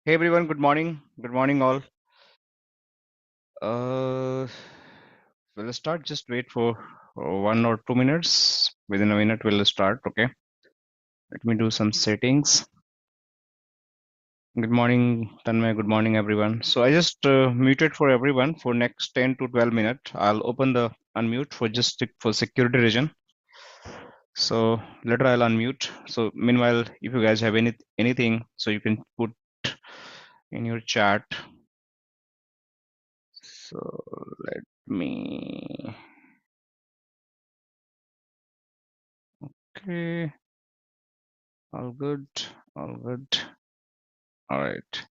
Hey everyone, good morning. Good morning all. Uh, we'll start. Just wait for 1 or 2 minutes. Within a minute, we'll start. Okay. Let me do some settings. Good morning, Tanmay. Good morning, everyone. So I just muted for everyone for next 10 to 12 minutes. I'll open the unmute for just for security reason. So later I'll unmute. So meanwhile, if you guys have anything, so you can put in your chat. So let me. Okay. All good. All good. All right.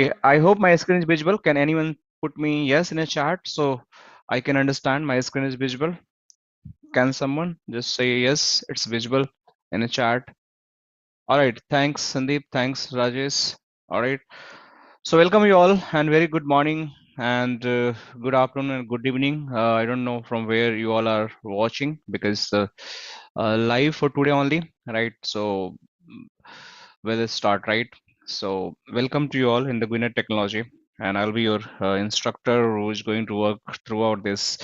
Okay, I hope my screen is visible. Can anyone put me yes in a chat so I can understand my screen is visible? Can someone just say yes, it's visible in a chat? All right. Thanks, Sandeep. Thanks, Rajesh. All right. So welcome you all and very good morning and good afternoon and good evening. I don't know from where you all are watching because live for today only, right? So we'll start, right? So welcome to you all in the GuiNet technology, and I'll be your instructor who's going to work throughout this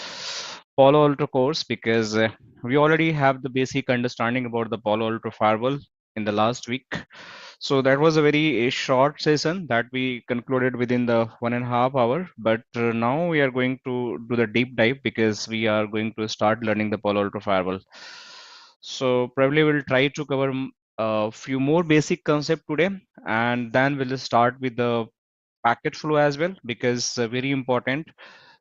Palo-Alto course because we already have the basic understanding about the Palo-Alto Firewall in the last week. So that was a very short session that we concluded within the 1.5 hour. But now we are going to do the deep dive because we are going to start learning the Palo-Alto Firewall. So probably we'll try to cover a few more basic concepts today, and then we'll start with the packet flow as well because very important.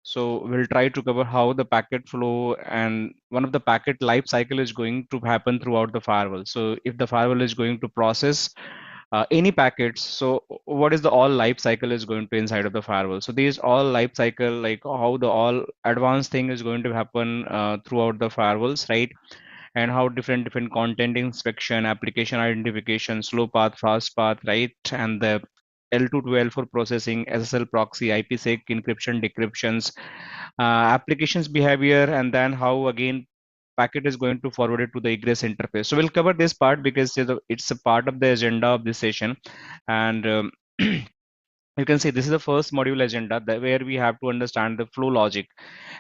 So we'll try to cover how the packet flow and one of the packet life cycle is going to happen throughout the firewall. So if the firewall is going to process any packets, so what is the all life cycle is going to inside of the firewall. So these all life cycle, like how the all advanced thing is going to happen throughout the firewalls, right? And how different content inspection, application identification, slow path, fast path, right? And the L2 to L4 processing, SSL proxy, IPsec encryption, decryptions, applications behavior, and then how again packet is going to forward it to the egress interface. So we'll cover this part because it's a part of the agenda of this session, and you can see this is the first module agenda that where we have to understand the flow logic,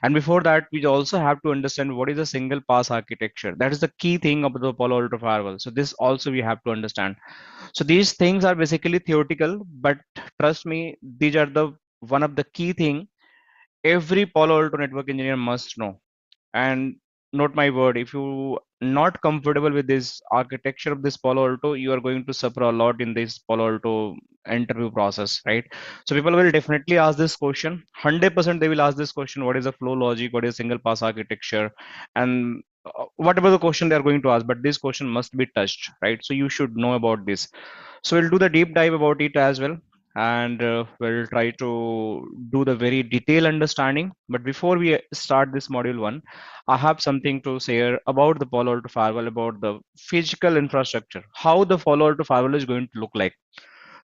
and before that we also have to understand what is a single pass architecture. That is the key thing about the Palo Alto firewall. So this also we have to understand. So these things are basically theoretical, but trust me, these are the one of the key thing every Palo Alto network engineer must know. And note my word, if you not comfortable with this architecture of this Palo Alto, you are going to suffer a lot in this Palo Alto interview process, right? So people will definitely ask this question. 100% they will ask this question: what is a flow logic? What is single pass architecture? And whatever the question they are going to ask, but this question must be touched, right? So you should know about this. So we'll do the deep dive about it as well, and we'll try to do the very detailed understanding. But before we start this module one, I have something to share about the Palo Alto Firewall, about the physical infrastructure, how the Palo Alto Firewall is going to look like.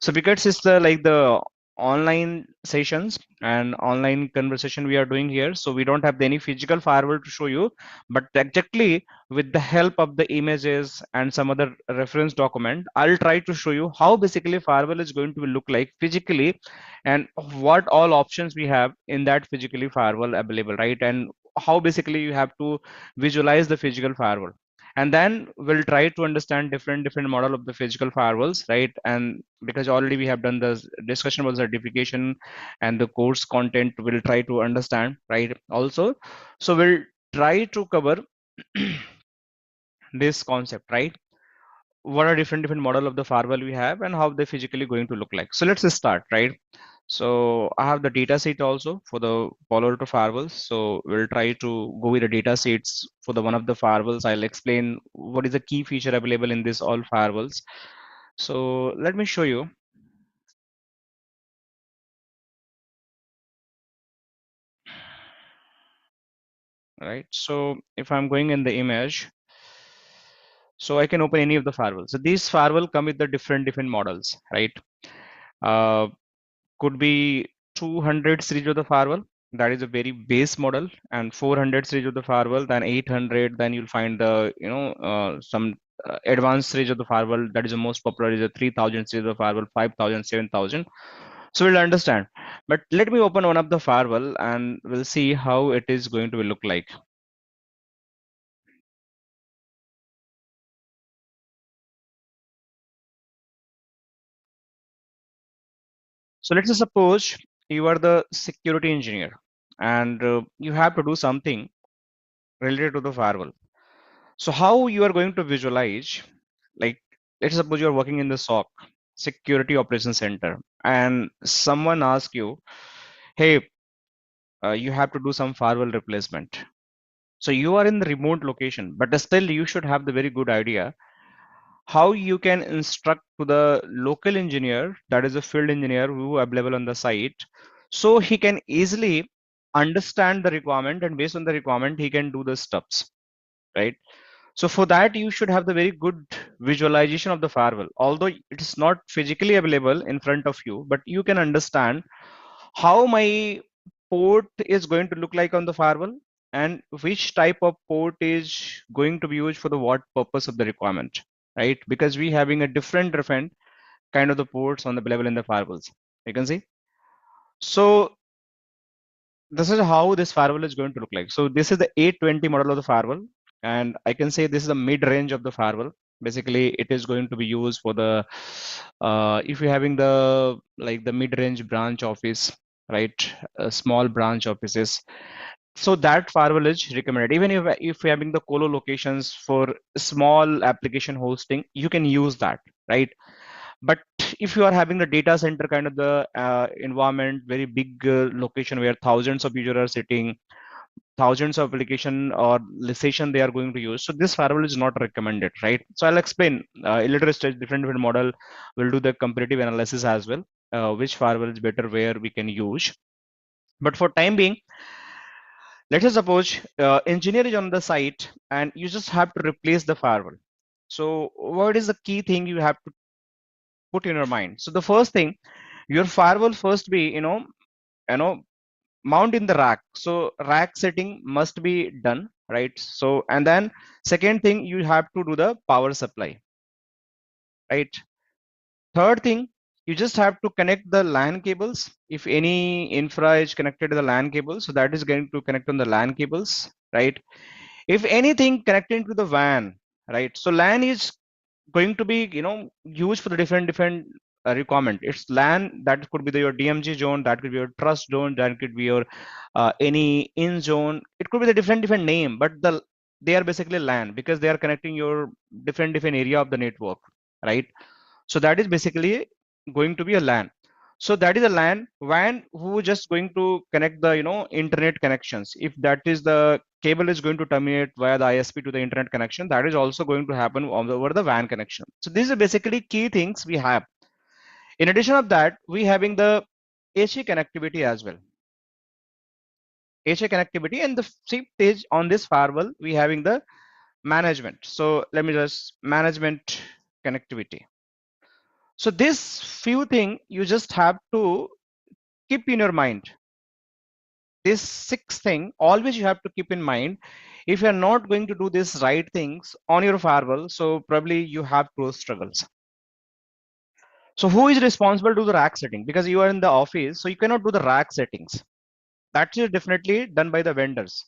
So because it's the like the online sessions and online conversation we are doing here, so we don't have any physical firewall to show you, but exactly with the help of the images and some other reference document, I'll try to show you how basically firewall is going to look like physically, and what all options we have in that physically firewall available, right? And how basically you have to visualize the physical firewall, and then we'll try to understand different model of the physical firewalls, right? And because already we have done the discussion about certification and the course content, we'll try to understand, right, also. So we'll try to cover this concept, right? What are different model of the firewall we have and how they physically going to look like. So let's just start, right? So I have the data sheet also for the Palo-Alto firewalls. So we'll try to go with the data sheets for the one of the firewalls. I'll explain what is the key feature available in this all firewalls. So let me show you, right? So if I'm going in the image, so I can open any of the firewalls. So these firewall come with the different models, right? Uh, could be 200 series of the firewall, that is a very base model, and 400 series of the firewall, then 800, then you'll find the some advanced series of the firewall, that is the most popular, is a 3000 series of firewall, 5000, 7000. So we'll understand, but let me open one of the firewall and we'll see how it is going to look like. So let's suppose you are the security engineer and you have to do something related to the firewall. So how you are going to visualize, like, let's suppose you are working in the SOC, Security Operations Center, and someone asks you, hey, you have to do some firewall replacement. So you are in the remote location, but still you should have the very good idea how you can instruct to the local engineer, that is a field engineer who available on the site, so he can easily understand the requirement, and based on the requirement he can do the steps, right? So for that, you should have the very good visualization of the firewall. Although it is not physically available in front of you, but you can understand how my port is going to look like on the firewall and which type of port is going to be used for the what purpose of the requirement, right? Because we having a different kind of the ports on the available in the firewalls. You can see. So this is how this firewall is going to look like. So this is the 820 model of the firewall, and I can say this is the mid range of the firewall. Basically, it is going to be used for the if you're having the like the mid range branch office, right? Small branch offices. So that firewall is recommended. Even if you're having the colo locations for small application hosting, you can use that, right? But if you are having the data center kind of the environment, very big location where thousands of users are sitting, thousands of application or session they are going to use, so this firewall is not recommended, right? So I'll explain a little stage different model. We'll do the comparative analysis as well, which firewall is better where we can use. But for time being, let's just suppose engineer is on the site and you just have to replace the firewall. So what is the key thing you have to put in your mind? So the first thing, your firewall first be you know mount in the rack. So rack setting must be done, right? So and then second thing, you have to do the power supply, right? Third thing, you just have to connect the LAN cables. If any infra is connected to the LAN cable, so that is going to connect on the LAN cables, right? If anything connecting to the WAN, right? So LAN is going to be used for the different requirement. It's LAN, that could be your DMG zone, that could be your trust zone, that could be your any in zone. It could be the different name, but they are basically LAN because they are connecting your different area of the network, right? So that is basically going to be a LAN. So that is a LAN. WAN who just going to connect the internet connections. If that is the cable is going to terminate via the ISP to the internet connection, that is also going to happen over the WAN connection. So these are basically key things we have. In addition of that, we having the HA connectivity as well. HA connectivity, and the fifth stage on this firewall, we having the management. So let me just management connectivity. So this few thing you just have to keep in your mind this sixth thing. Always you have to keep in mind, if you're not going to do this right things on your firewall, so probably you have growth struggles. So who is responsible to the rack setting? Because you are in the office, so you cannot do the rack settings. That is definitely done by the vendors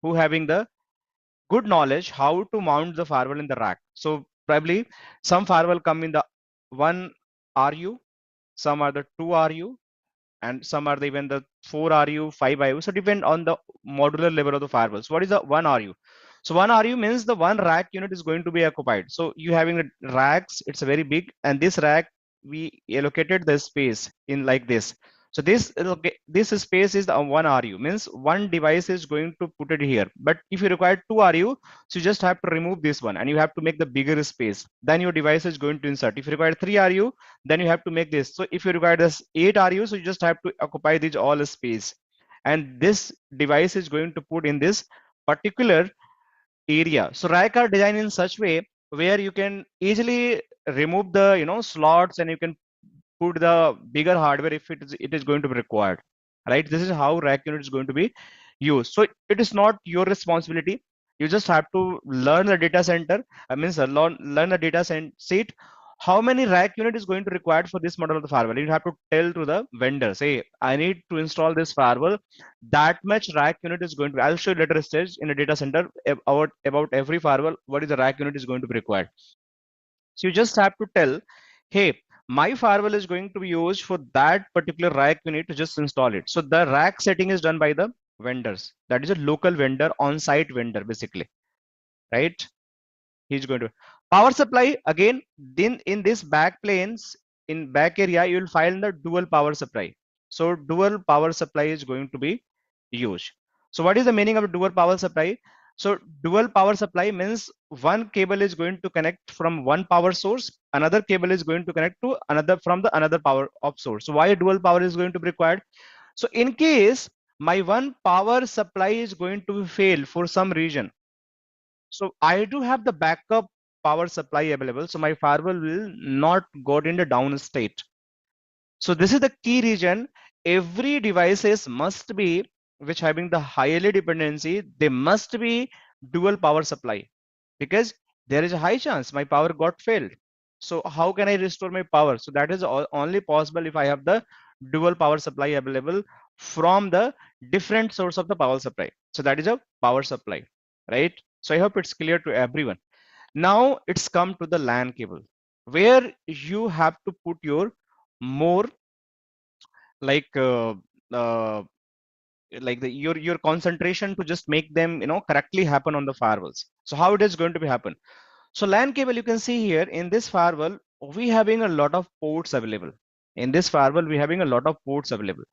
who having the good knowledge how to mount the firewall in the rack. So probably some firewall come in the 1 RU, some are the 2 RU, and some are the, even the 4 RU, 5 RU. So depend on the modular level of the firewalls. What is the 1 RU? So 1 RU means the one rack unit is going to be occupied. So you having the racks, it's very big, and this rack we allocated the space in like this. So this space is the 1 RU, means one device is going to put it here. But if you require 2 RU, so you just have to remove this one and you have to make the bigger space. Then your device is going to insert. If you require 3 RU, then you have to make this. So if you require this 8 RU, so you just have to occupy this all space. And this device is going to put in this particular area. So rack are designed in such way where you can easily remove the slots, and you can put the bigger hardware if it is going to be required, right? This is how rack unit is going to be used. So it is not your responsibility. You just have to learn the data center. I mean, learn the data sheet. How many rack unit is going to required for this model of the firewall? You have to tell to the vendor, say, I need to install this firewall. That much rack unit is going to be. I'll show you later stage in a data center about every firewall. What is the rack unit is going to be required? So you just have to tell, hey, my firewall is going to be used for that particular rack unit to just install it. So the rack setting is done by the vendors. That is a local vendor, on-site vendor, basically, right? He's going to power supply again. Then in this back planes, in back area, you will find the dual power supply. So dual power supply is going to be used. So what is the meaning of dual power supply? So dual power supply means one cable is going to connect from one power source, another cable is going to connect to another from the another power of source. So why dual power is going to be required? So in case my one power supply is going to fail for some reason, so I do have the backup power supply available, so my firewall will not go in the down state. So this is the key region. Every devices must be, which having the highly dependency, they must be dual power supply, because there is a high chance my power got failed. So how can I restore my power? So that is only possible if I have the dual power supply available from the different source of the power supply. So that is a power supply, right? So I hope it's clear to everyone. Now it's come to the LAN cable, where you have to put your more like uh, like your concentration to just make them correctly happen on the firewalls. So how it is going to be happen? So LAN cable, you can see here in this firewall, we having a lot of ports available. In this firewall, we having a lot of ports available.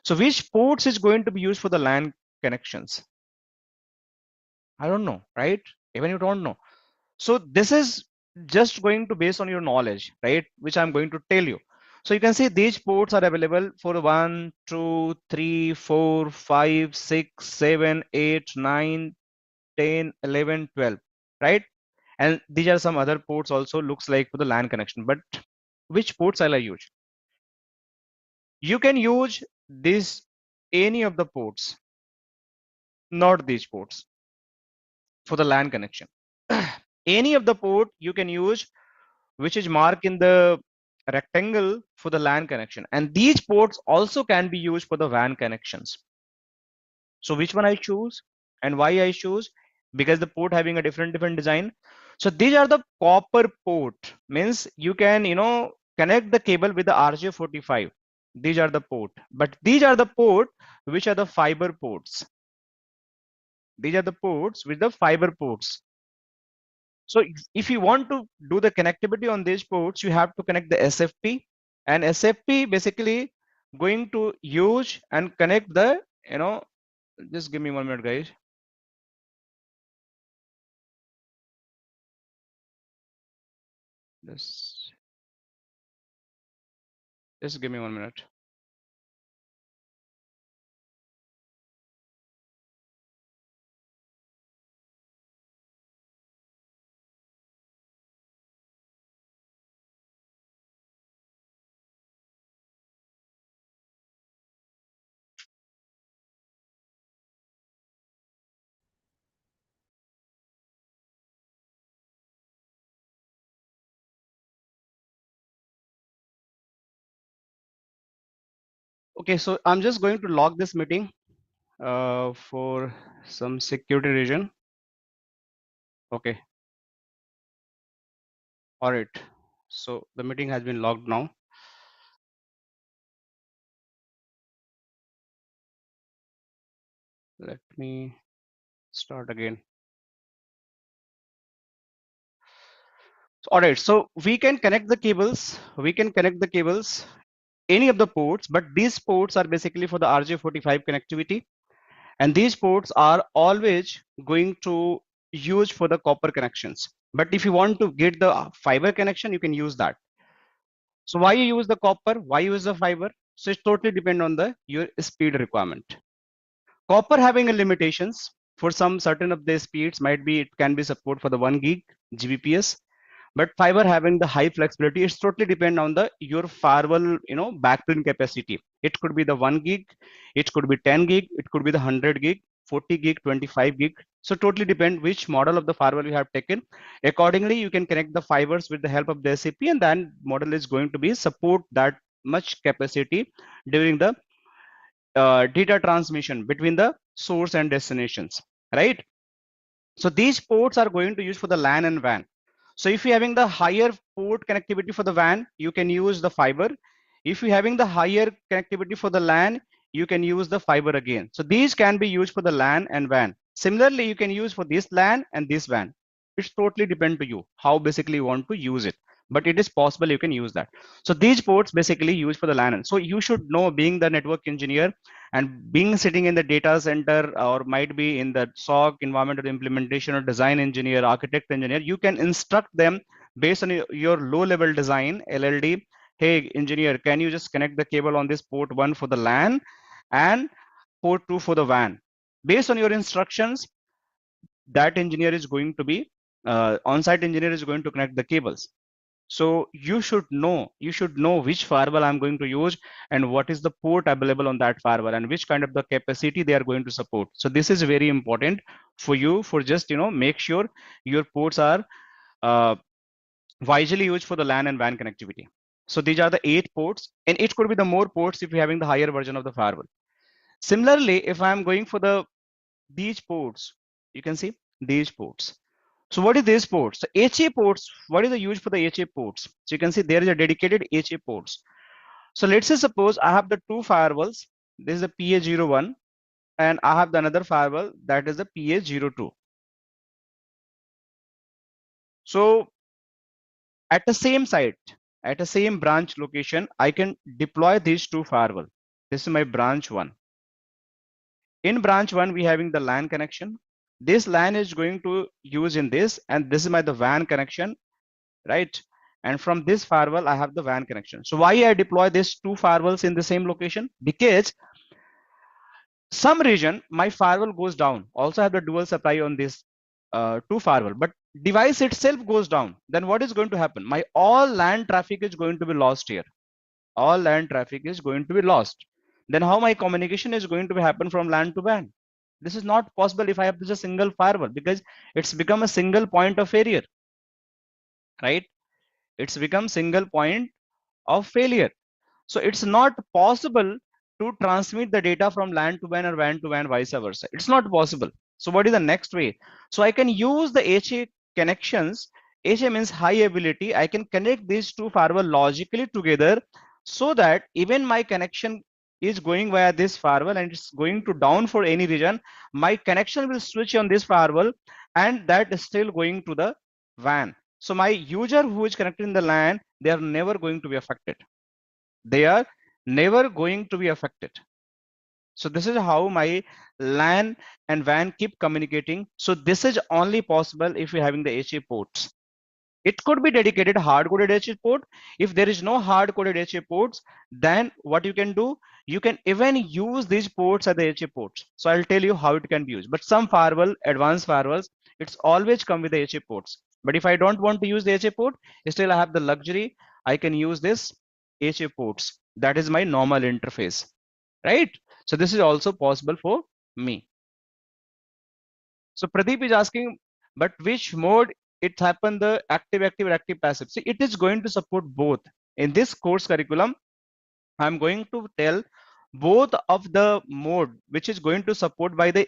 So which ports is going to be used for the LAN connections? I don't know, right? Even you don't know. So this is just going to base on your knowledge, right? Which I'm going to tell you. So you can see these ports are available for 1, 2, 3, 4, 5, 6, 7, 8, 9, 10, 11, 12, right? And these are some other ports also looks like for the LAN connection. But which ports I'll use? You can use this any of the ports, not these ports for the LAN connection. Any of the port you can use which is marked in the rectangle for the LAN connection. And these ports also can be used for the WAN connections. So which one I choose and why I choose? Because the port having a different design. So these are the copper port, means you can, connect the cable with the RJ45. These are the port, but these are the port which are the fiber ports. These are the ports with the fiber ports. So if you want to do the connectivity on these ports, you have to connect the SFP, and SFP basically going to use and connect the, just give me 1 minute, guys. Just give me 1 minute. Okay, so I'm just going to log this meeting for some security reason. Okay, all right. So the meeting has been logged now. Let me start again. All right, so we can connect the cables. We can connect the cables, any of the ports, but these ports are basically for the RJ45 connectivity. And these ports are always going to use for the copper connections. But if you want to get the fiber connection, you can use that. So why you use the copper? Why use the fiber? So it totally depend on the your speed requirement. Copper having a limitations for some certain of the speeds might be it can be support for the 1 gig Gbps, but fiber having the high flexibility. It's totally depend on the your firewall backplane capacity. It could be the 1 gig, it could be 10 gig, it could be the 100 gig, 40 gig, 25 gig. So totally depend which model of the firewall you have taken. Accordingly you can connect the fibers with the help of the SAP, and then model is going to be support that much capacity during the data transmission between the source and destinations, right? So these ports are going to use for the LAN and WAN. So if you're having the higher port connectivity for the WAN, you can use the fiber. If you're having the higher connectivity for the LAN, you can use the fiber again. So these can be used for the LAN and WAN. Similarly, you can use for this LAN and this WAN. It's totally depend to you how basically you want to use it. But it is possible you can use that. So these ports basically used for the LAN. So you should know, being the network engineer and being sitting in the data center, or might be in the SOC environment or implementation or design engineer, architect engineer, you can instruct them based on your low level design LLD. Hey engineer, can you just connect the cable on this port 1 for the LAN and port 2 for the WAN? Based on your instructions, that engineer is going to be on-site engineer is going to connect the cables. So you should know which firewall I'm going to use and what is the port available on that firewall and which kind of the capacity they are going to support. So this is very important for you, for just make sure your ports are uh, wisely used for the LAN and WAN connectivity. So these are the 8 ports, and it could be the more ports if you're having the higher version of the firewall. Similarly, if I'm going for these ports, you can see these ports. So what is these ports? So HA ports, what is the use for the HA ports? So you can see there is a dedicated HA ports. So let's say suppose I have the 2 firewalls. This is the PA01 and I have the another firewall that is the PA02. So at the same site, at the same branch location, I can deploy these 2 firewall. This is my branch 1. In branch 1, we having the LAN connection. This LAN is going to use in this, and this is my the WAN connection, right? And from this firewall, I have the WAN connection. So why I deploy these 2 firewalls in the same location? Because some region my firewall goes down. Also have the dual supply on this 2 firewall, but device itself goes down. Then what is going to happen? My all LAN traffic is going to be lost here. All LAN traffic is going to be lost. Then how my communication is going to be happen from LAN to WAN? This is not possible if I have just a single firewall, because it's become a single point of failure, right? It's become single point of failure. So it's not possible to transmit the data from LAN to WAN or WAN to WAN vice versa. It's not possible. So what is the next way? So I can use the HA connections. HA means high ability. I can connect these 2 firewall logically together so that even my connection is going via this firewall and it's going to down for any region, my connection will switch on this firewall and that is still going to the WAN. So my user who is connected in the LAN, they are never going to be affected. They are never going to be affected. So this is how my LAN and WAN keep communicating. So this is only possible if you're having the HA ports. It could be dedicated hard-coded HA port. If there is no hard-coded HA ports, then what you can do, you can even use these ports as the HA ports. So I'll tell you how it can be used. But some firewall, advanced firewalls, it's always come with the HA ports. But if I don't want to use the HA port, still I have the luxury, I can use this HA ports. That is my normal interface, right? So this is also possible for me. So Pradeep is asking, but which mode it happen, the active or active passive? See, it is going to support both. In this course curriculum, I'm going to tell both of the mode which is going to support by the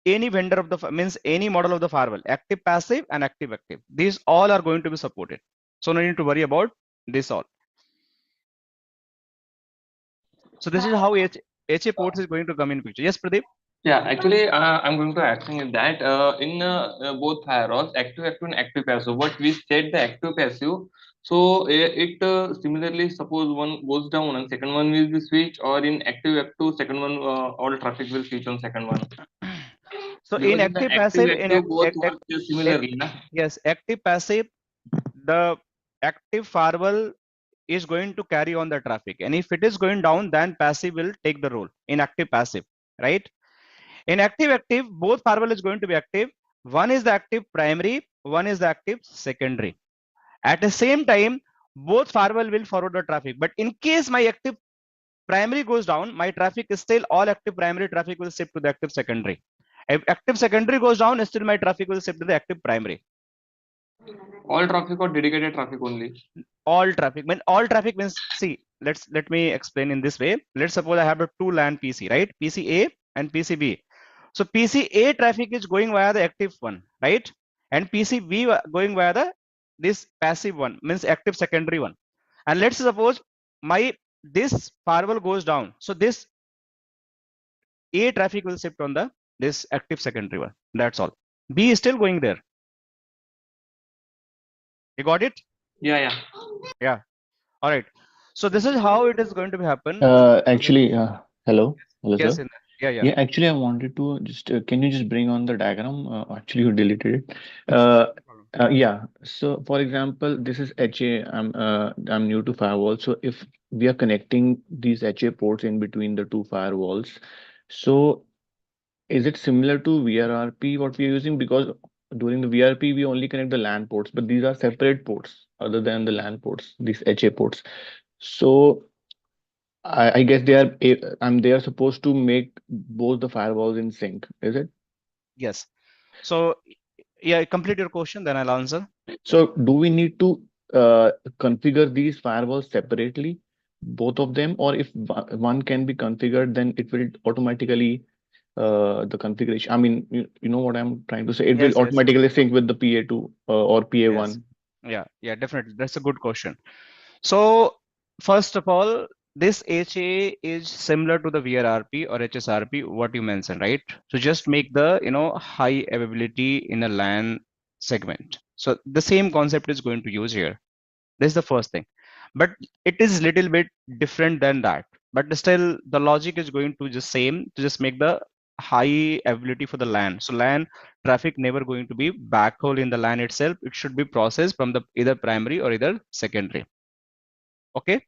any vendor of the means any model of the firewall, active passive and active active, these all are going to be supported, so no need to worry about this all. So this is how HA ports is going to come in picture. Yes, Pradeep? Yeah, actually, I'm going to asking you that in both firewalls, active active and active passive. What we said the active passive. So it similarly, suppose one goes down and second one will be switch, or in active active second one all traffic will switch on second one. So Because in in the active active passive, active both work similarly, na? yes, active passive, the active firewall is going to carry on the traffic, and if it is going down, then passive will take the role in active passive, right? In active active, both firewall is going to be active. One is the active primary, one is the active secondary. At the same time, both firewall will forward the traffic. But in case my active primary goes down, my traffic is still all active primary traffic will shift to the active secondary. If active secondary goes down, still my traffic will shift to the active primary. All traffic or dedicated traffic only? All traffic. When all traffic means, see, let me explain in this way. Let's suppose I have a two LAN PC, right? PC A and PC B. So PC A traffic is going via the active one, right? And PC B going via the this passive one, means active secondary one. And let's suppose my this firewall goes down. So this A traffic will shift on the this active secondary one. That's all. B is still going there. You got it? Yeah. Yeah. All right. So this is how it is going to happen. Actually, hello, Yes. sir. Yeah. Yeah, actually, I wanted to just can you just bring on the diagram? Actually, you deleted it. Yeah. So, for example, this is HA. I'm new to firewall. So, if we are connecting these HA ports in between the two firewalls, so is it similar to VRRP what we are using? Because during the VRP we only connect the LAN ports, but these are separate ports other than the LAN ports, these HA ports. So I guess they are supposed to make both the firewalls in sync, is it? Yes. So yeah, complete your question, then I'll answer. So do we need to configure these firewalls separately, both of them, or if one can be configured, then it will automatically the configuration. I mean, you know what I'm trying to say. It will Yes. automatically sync with the PA2 or PA1. Yes. Yeah, definitely. That's a good question. So first of all, this HA is similar to the VRRP or HSRP, what you mentioned, right? So just make the high availability in a LAN segment. So the same concept is going to use here. This is the first thing, but it is little bit different than that. But still, the logic is going to just same to just make the high availability for the LAN. So LAN traffic never going to be backhaul in the LAN itself. It should be processed from the either primary or either secondary. Okay.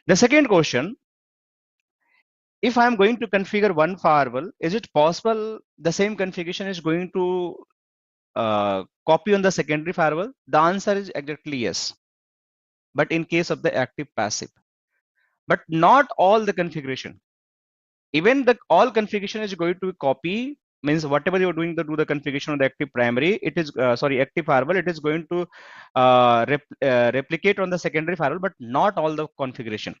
The second question, if I'm going to configure one firewall, is it possible the same configuration is going to copy on the secondary firewall? The answer is exactly yes. But in case of the active passive, but not all the configuration. Even the all configuration is going to copy, means whatever you're doing to do the configuration of the active primary, it is active firewall, it is going to replicate on the secondary firewall, but not all the configuration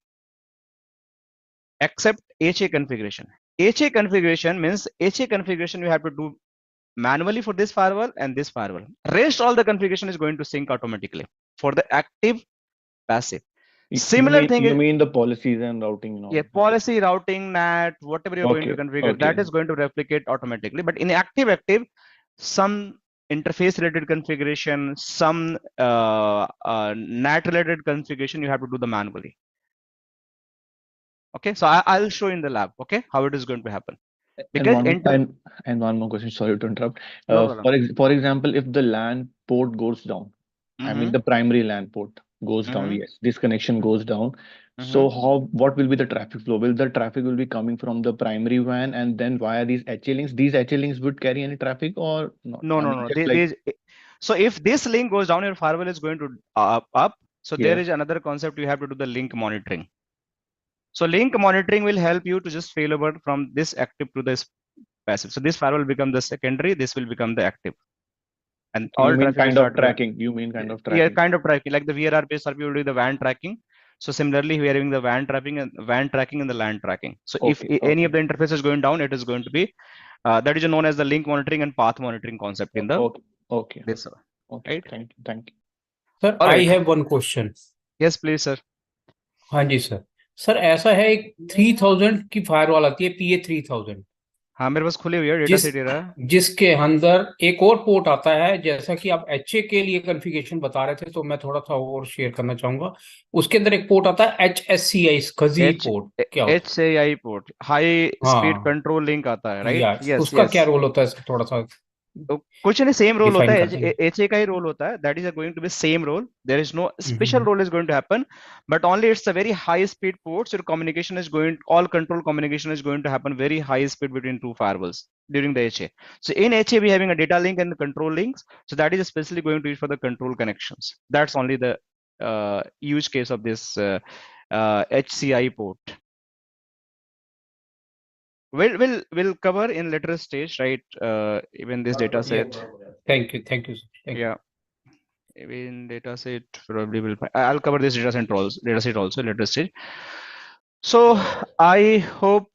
except HA configuration. HA configuration means HA configuration you have to do manually for this firewall and this firewall. Rest all the configuration is going to sync automatically for the active passive. Similar thing you is, mean the policies and routing and all? yeah, policy, routing, NAT, whatever you're going to configure, that is going to replicate automatically. But in active, some interface related configuration, some NAT related configuration, you have to do the manually. Okay, so I'll show in the lab, okay, how it is going to happen. Because and one more question, sorry to interrupt. No problem. For example, if the LAN port goes down, I mean the primary LAN port goes down, yes, this connection goes down. So what will be the traffic flow? Will the traffic will be coming from the primary WAN and then via these HA links? These HA links would carry any traffic or not? No. So if this link goes down, your firewall is going to up. So there is another concept, you have to do the link monitoring. So link monitoring will help you to just fail over from this active to this passive. So this firewall will become the secondary, this will become the active. And all you mean traffic kind of tracking. You mean kind of tracking. Yeah, kind of tracking, like the VRRP will do the WAN tracking. So similarly, we are having the WAN tracking and the LAN tracking. So if Okay, any of okay, the interface is going down, it is going to be that is known as the link monitoring and path monitoring concept in the okay, okay, this, okay. right? Thank you. Sir All I right. Have one question. Yes, please, sir. हाँ जी sir. Sir ऐसा है, एक 3000 की firewall आती है, PA 3000, हाँ मेरे पास खुली हुई है, डेटा सेट रहा है. जिसके अंदर एक और पोर्ट आता है, जैसा कि आप HA के लिए कॉन्फ़िगरेशन बता रहे थे, तो मैं थोड़ा सा और शेयर करना चाहूंगा. उसके अंदर एक पोर्ट आता है HSCI, खजी पोर्ट. क्या होता है? HCI port, high speed control link आता है, राइट? या उसका क्या रोल होता है सर, थोड़ा सा तो कुछ नहीं, सेम रोल होता डिफाइन है, कर HA का ही रोल होता है. That is going to be same role. There is no special role is going to happen, but only it's a very high speed ports. Your communication is going, all control communication is going to happen very high speed between two firewalls during the HA. So in HA we having a data link and the control links. So that is especially going to be for the control connections. That's only the use case of this HCI port. We'll cover in later stage, right? Even this data set. Thank you sir. Yeah, even data set probably will. I'll cover this data set also later stage. So I hope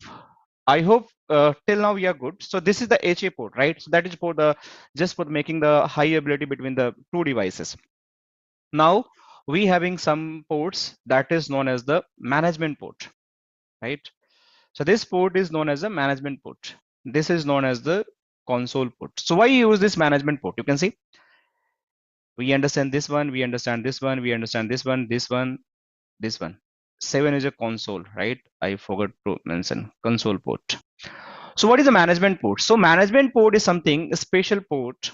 till now we are good. So this is the HA port, right? So that is for the just for making the high ability between the two devices. Now we having some ports that is known as the management port, right? So this port is known as the management port. This is known as the console port. So why use this management port? You can see we understand this one, we understand this one, we understand this one, this one, this one. 7 is a console, right? I forgot to mention console port. So what is a management port? So management port is something, a special port.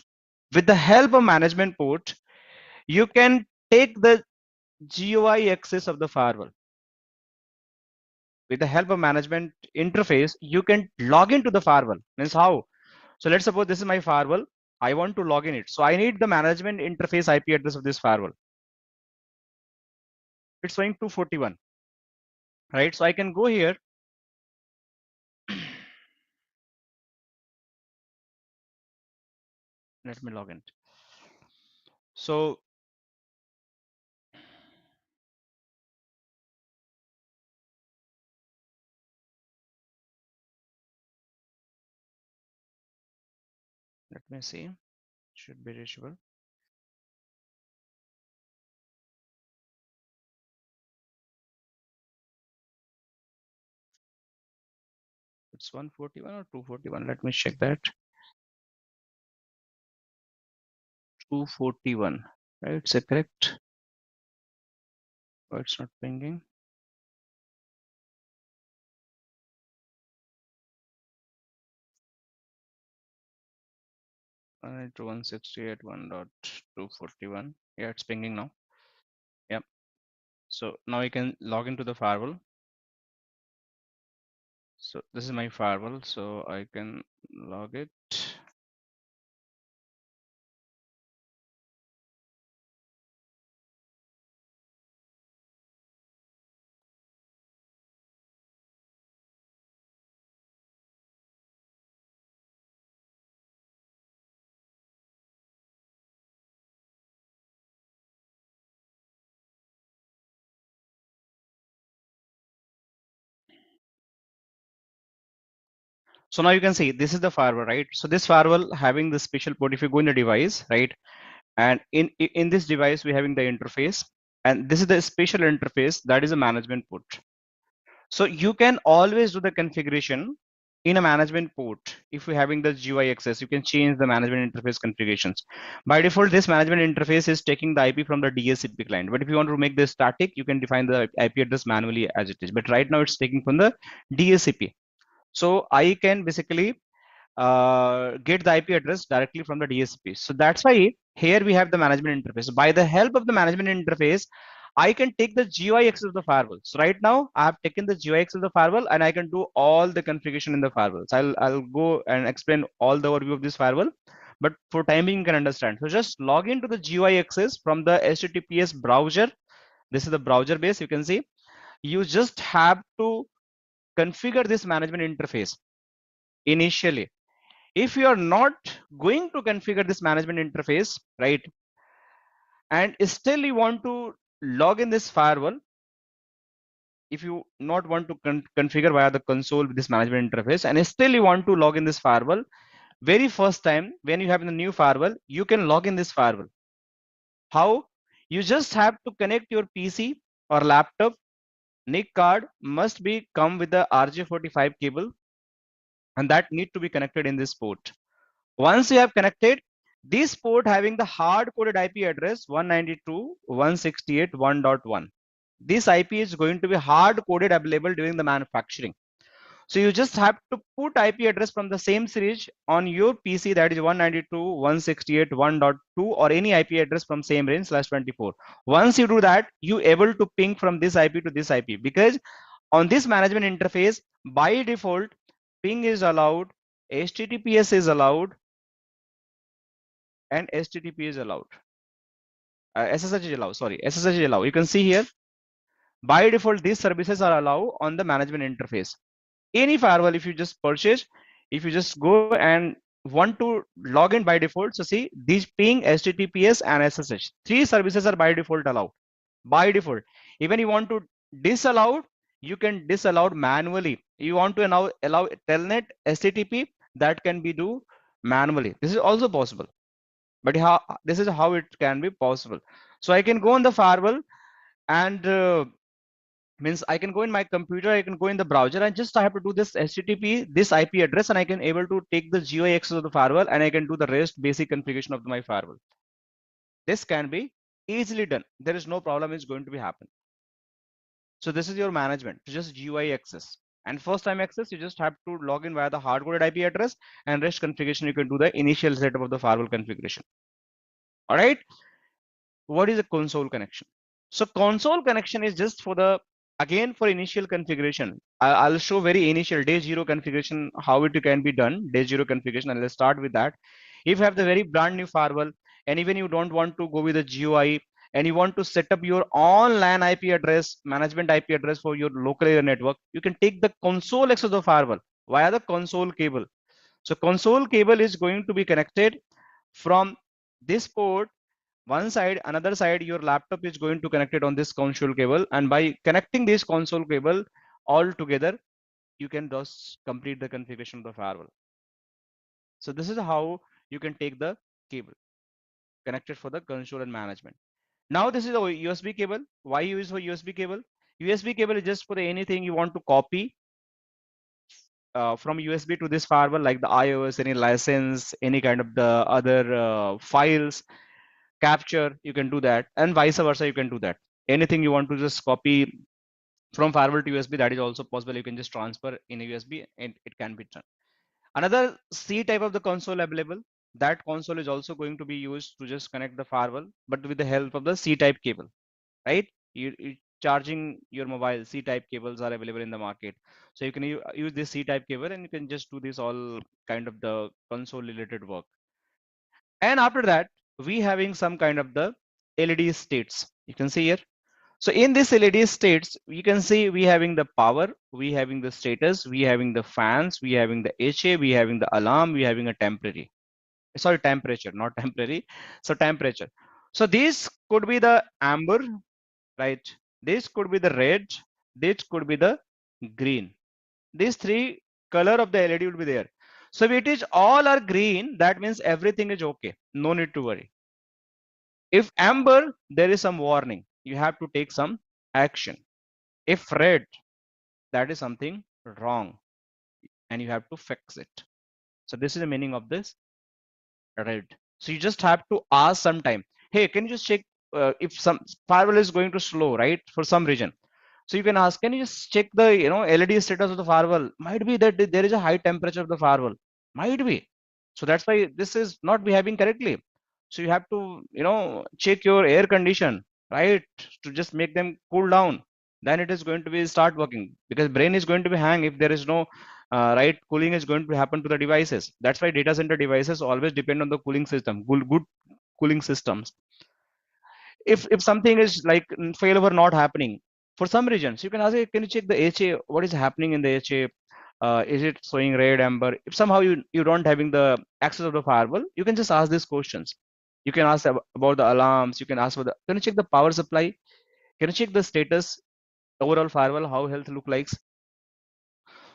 With the help of management port, you can take the GUI access of the firewall. With the help of management interface, you can log into the firewall. Means how? So let's suppose this is my firewall. I want to log in it. So I need the management interface IP address of this firewall. It's showing 241, right? So I can go here. Let me log in. So let me see. Should be reachable. It's 141 or 241. Let me check that. 241, right? Is it correct? Oh, it's not pinging. To 168.1.241. Yeah, it's pinging now. Yep. So now you can log into the firewall. So this is my firewall, so I can log it. So now you can see this is the firewall, right? So this firewall having the special port. If you go in the device, right, and in this device we having the interface, and this is the special interface that is a management port. So you can always do the configuration in a management port. If you're having the GUI access, you can change the management interface configurations. By default, this management interface is taking the IP from the DHCP client. But if you want to make this static, you can define the IP address manually as it is. But right now it's taking from the DHCP. So I can basically get the IP address directly from the DHCP. So that's why here we have the management interface. By the help of the management interface, I can take the GUI access of the firewall. So right now I have taken the GUI access of the firewall and I can do all the configuration in the firewall. So I'll go and explain all the overview of this firewall, but for time being you can understand. So just log into the GUI access from the HTTPS browser. This is the browser base. You can see you just have to configure this management interface initially. If you are not going to configure this management interface, right, and still you want to log in this firewall, if you not want to configure via the console with this management interface, and still you want to log in this firewall, very first time when you have the new firewall, you can log in this firewall. How? You just have to connect your PC or laptop. NIC card must be come with the RJ45 cable, and that need to be connected in this port. Once you have connected this port having the hard coded IP address 192.168.1.1, this IP is going to be hard coded available during the manufacturing. So you just have to put IP address from the same series on your PC, that is 192.168.1.2 or any IP address from same range /24. Once you do that, you able to ping from this IP to this IP, because on this management interface by default ping is allowed, HTTPS is allowed, and HTTP is allowed. SSH is allowed. Sorry, SSH is allowed. You can see here by default these services are allowed on the management interface. Any firewall, if you just purchase, if you just go and want to log in by default, so see these ping, HTTPS and SSH, three services are by default allowed. By default, even you want to disallow, you can disallow manually. You want to now allow telnet, HTTP, that can be do manually. This is also possible, but how this is how it can be possible. So I can go on the firewall and means I can go in my computer, I can go in the browser, and just I have to do this HTTP, this IP address, and I can able to take the GUI access of the firewall, and I can do the rest basic configuration of my firewall. This can be easily done. There is no problem is going to be happen. So this is your management, just GUI access. And first time access, you just have to log in via the hard-coded IP address, and rest configuration you can do the initial setup of the firewall configuration. All right. What is a console connection? So console connection is just for the, again, for initial configuration. I'll show very initial day zero configuration, how it can be done, day zero configuration, and let's start with that. If you have the very brand new firewall, and even you don't want to go with the GUI, and you want to set up your online IP address, management IP address for your local area network, you can take the console access of the firewall via the console cable. So console cable is going to be connected from this port one side, another side your laptop is going to connect it on this console cable, and by connecting this console cable all together, you can just complete the configuration of the firewall. So this is how you can take the cable connected for the console and management. Now this is a USB cable. Why use for USB cable? USB cable is just for anything you want to copy from USB to this firewall, like the iOS, any license, any kind of the other files, capture, you can do that, and vice versa, you can do that. Anything you want to just copy from firewall to USB, that is also possible. You can just transfer in a USB and it can be done. Another C type of the console available, that console is also going to be used to just connect the firewall, but with the help of the C type cable, right? You charging your mobile, C type cables are available in the market. So you can use this C type cable, and you can just do this all kind of the console related work. And after that, we having some kind of the LED states. You can see here. So in this LED states, you can see we having the power, we having the status, we having the fans, we having the HA, we having the alarm, we having a temporary. Sorry, temperature, not temporary. So temperature. So this could be the amber, right? This could be the red. This could be the green. These three color of the LED will be there. So if it is all are green, that means everything is okay. No need to worry. If amber, there is some warning. You have to take some action. If red, that is something wrong and you have to fix it. So this is the meaning of this red. So you just have to ask sometime, hey, can you just check if some firewall is going to slow, right? For some reason. So you can ask, can you just check the LED status of the firewall? Might be that there is a high temperature of the firewall. Might be. So that's why this is not behaving correctly. So you have to check your air condition, right? To just make them cool down. Then it is going to be start working, because brain is going to be hang if there is no right cooling is going to happen to the devices. That's why data center devices always depend on the cooling system, good cooling systems. If something is like failover not happening for some reasons, you can ask, can you check the HA? What is happening in the HA? Is it showing red, amber? If somehow you don't having the access of the firewall, you can just ask these questions. You can ask about the alarms. You can ask for the, can you check the power supply? Can you check the status? overall firewall, how health look like.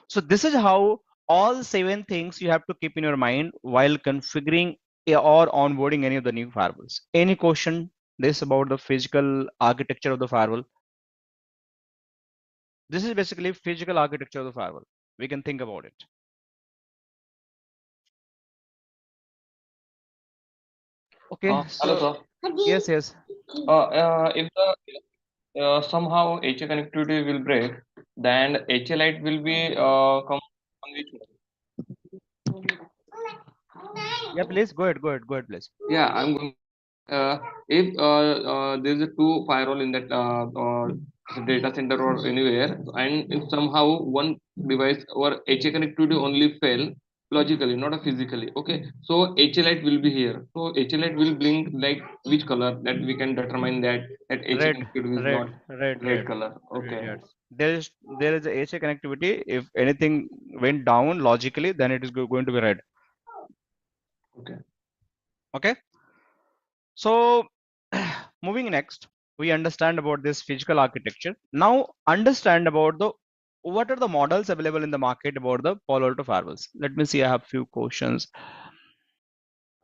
So this is how all 7 things you have to keep in your mind while configuring or onboarding any of the new firewalls. Any question this about the physical architecture of the firewall? This is basically physical architecture of the firewall. We can think about it. Okay, Hello, so sir. yes, yes. If the somehow HA connectivity will break, then HA light will be come on which one? Yeah, please go ahead, please. Yeah, I'm going. If there's a two firewall in that data center or anywhere, and if somehow one device or HA connectivity only fail logically, not a physically. Okay, so HA light will be here. So HA light will blink like which color, that we can determine that HA Red, connectivity is not red. color. Red, Okay. yes. There is a HA connectivity. If anything went down logically, then it is going to be red. Okay. Okay. So moving next, we understand about this physical architecture. Now understand about the what are the models available in the market about the Palo-Alto firewalls. Let me see. I have few questions.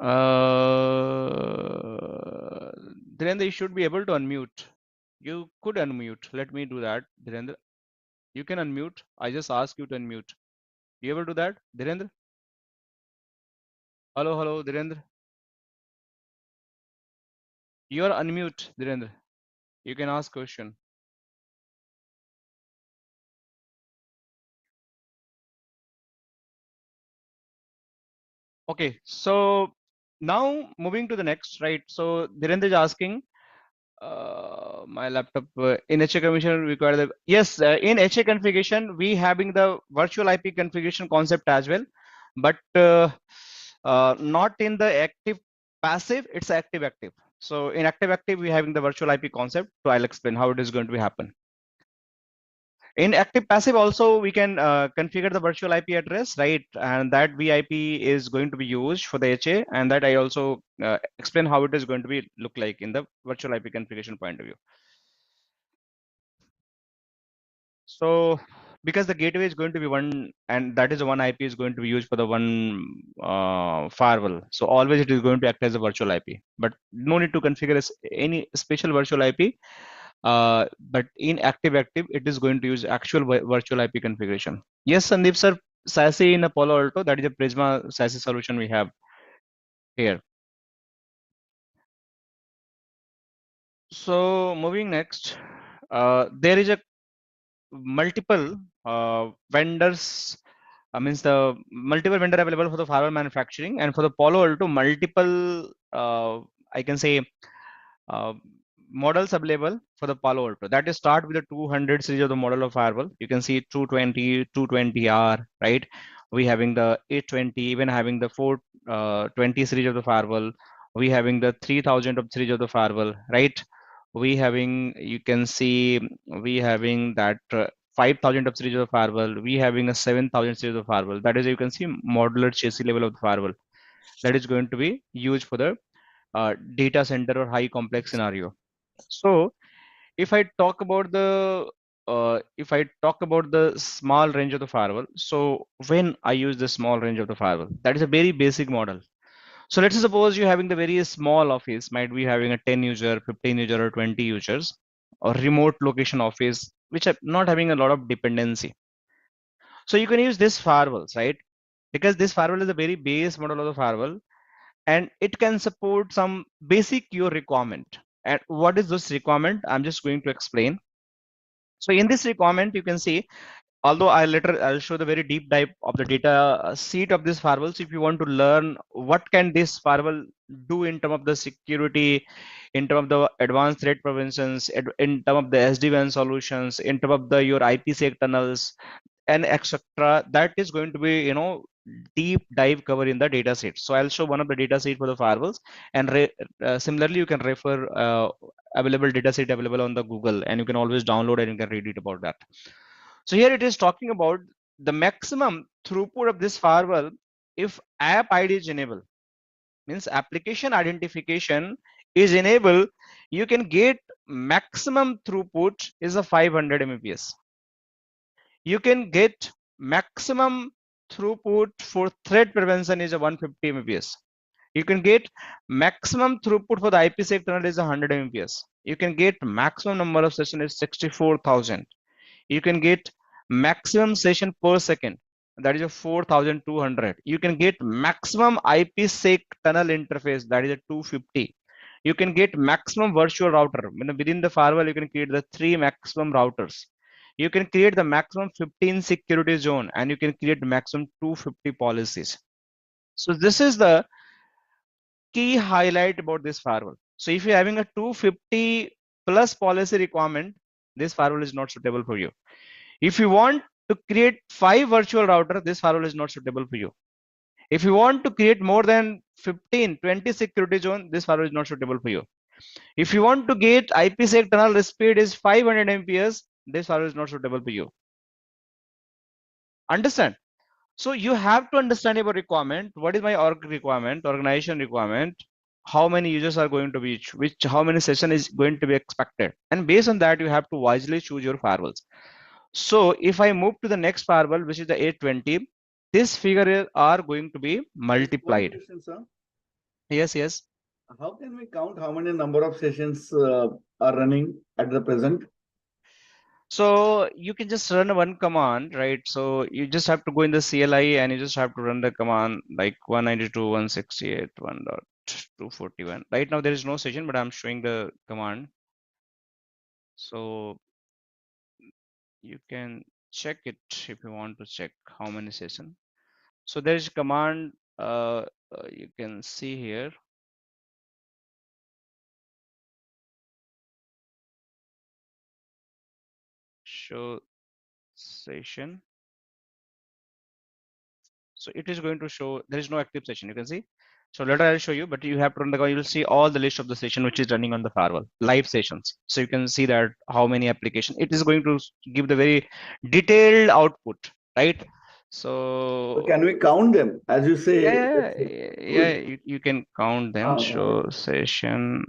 Dhirendra, you should be able to unmute. You could unmute. Let me do that. Dhirendra, you can unmute. I just ask you to unmute. You able to do that, Dhirendra? Hello, Dhirendra. You are unmute, Dhirendra. You can ask question. Okay, so now moving to the next, right? So Dhirendra is asking, my laptop in HA configuration require the yes in HA configuration we having the virtual IP configuration concept as well, but not in the active passive. It's active. So in active we having the virtual IP concept. So I'll explain how it is going to be happen. In active passive also we can configure the virtual IP address, right? And that VIP is going to be used for the HA, and that I also explain how it is going to be look like in the virtual IP configuration point of view. So because the gateway is going to be one, and that is the one IP is going to be used for the one firewall. So always it is going to act as a virtual IP, but no need to configure any special virtual IP. But in active, it is going to use actual virtual IP configuration. Yes, Sandeep sir, SASE in a Palo Alto, that is a Prisma SASE solution we have here. So moving next, there is a multiple vendors. Means the multiple vendor available for the firewall manufacturing, and for the Palo Alto, multiple I can say uh, models available for the Palo Alto. That is start with the 200 series of the model of firewall. You can see 220, 220R, right? We having the 820, even having the 420 series of the firewall. We having the 3000 of series of the firewall, right? We having, you can see, we having that 5000 of series of the firewall. We having a 7000 series of firewall. That is, you can see modular chassis level of the firewall. That is going to be used for the data center or high complex scenario. So if I talk about the small range of the firewall, so when I use the small range of the firewall, that is a very basic model. So let's suppose you're having the very small office, might be having a 10 user, 15 user, or 20 users, or remote location office, which are not having a lot of dependency. So you can use this firewalls, right? Because this firewall is a very base model of the firewall, and it can support some basic your requirement. And what is this requirement? I'm just going to explain. So in this requirement, you can see, although I'll show the very deep dive of the data sheet of this firewall. So if you want to learn what can this firewall do in terms of the security, in terms of the advanced threat preventions, in terms of the SD-WAN solutions, in terms of the your IPsec tunnels, and etc., that is going to be deep dive cover in the data set. So I'll show one of the data set for the firewalls, and similarly you can refer available data set available on the Google, and you can always download and you can read it about that. So here it is talking about the maximum throughput of this firewall if app ID is enabled, means application identification is enabled. You can get maximum throughput is a 500 Mbps. You can get maximum throughput for threat prevention is a 150 Mbps. You can get maximum throughput for the IPsec tunnel is 100 Mbps. You can get maximum number of session is 64,000. You can get maximum session per second, that is a 4,200. You can get maximum IPsec tunnel interface, that is a 250. You can get maximum virtual router. Within the firewall, you can create the 3 maximum routers. You can create the maximum 15 security zone, and you can create maximum 250 policies. So this is the key highlight about this firewall. So if you're having a 250 plus policy requirement, this firewall is not suitable for you. If you want to create 5 virtual router, this firewall is not suitable for you. If you want to create more than 15, 20 security zone, this firewall is not suitable for you. If you want to get IPsec tunnel speed is 500 Mbps, this firewall is not suitable for you. Understand? So you have to understand your requirement. What is my organization requirement? How many users are going to be, how many session is going to be expected, and based on that, you have to wisely choose your firewalls. So if I move to the next firewall, which is the 820, this figure are going to be multiplied. Question, sir. Yes. How can we count how many number of sessions are running at the present? So you can just run one command, right? So you just have to go in the CLI and you just have to run the command like 192.168.1.241. Right now there is no session, but I'm showing the command. So you can check it if you want to check how many session. So there is a command you can see here. Show session. So it is going to show there is no active session. You can see. So later I'll show you, but you have to run the command. You'll see all the list of the session which is running on the firewall, live sessions. So you can see that how many application. It is going to give the very detailed output, right? So Can we count them as you say? Yeah, you can count them. Show session.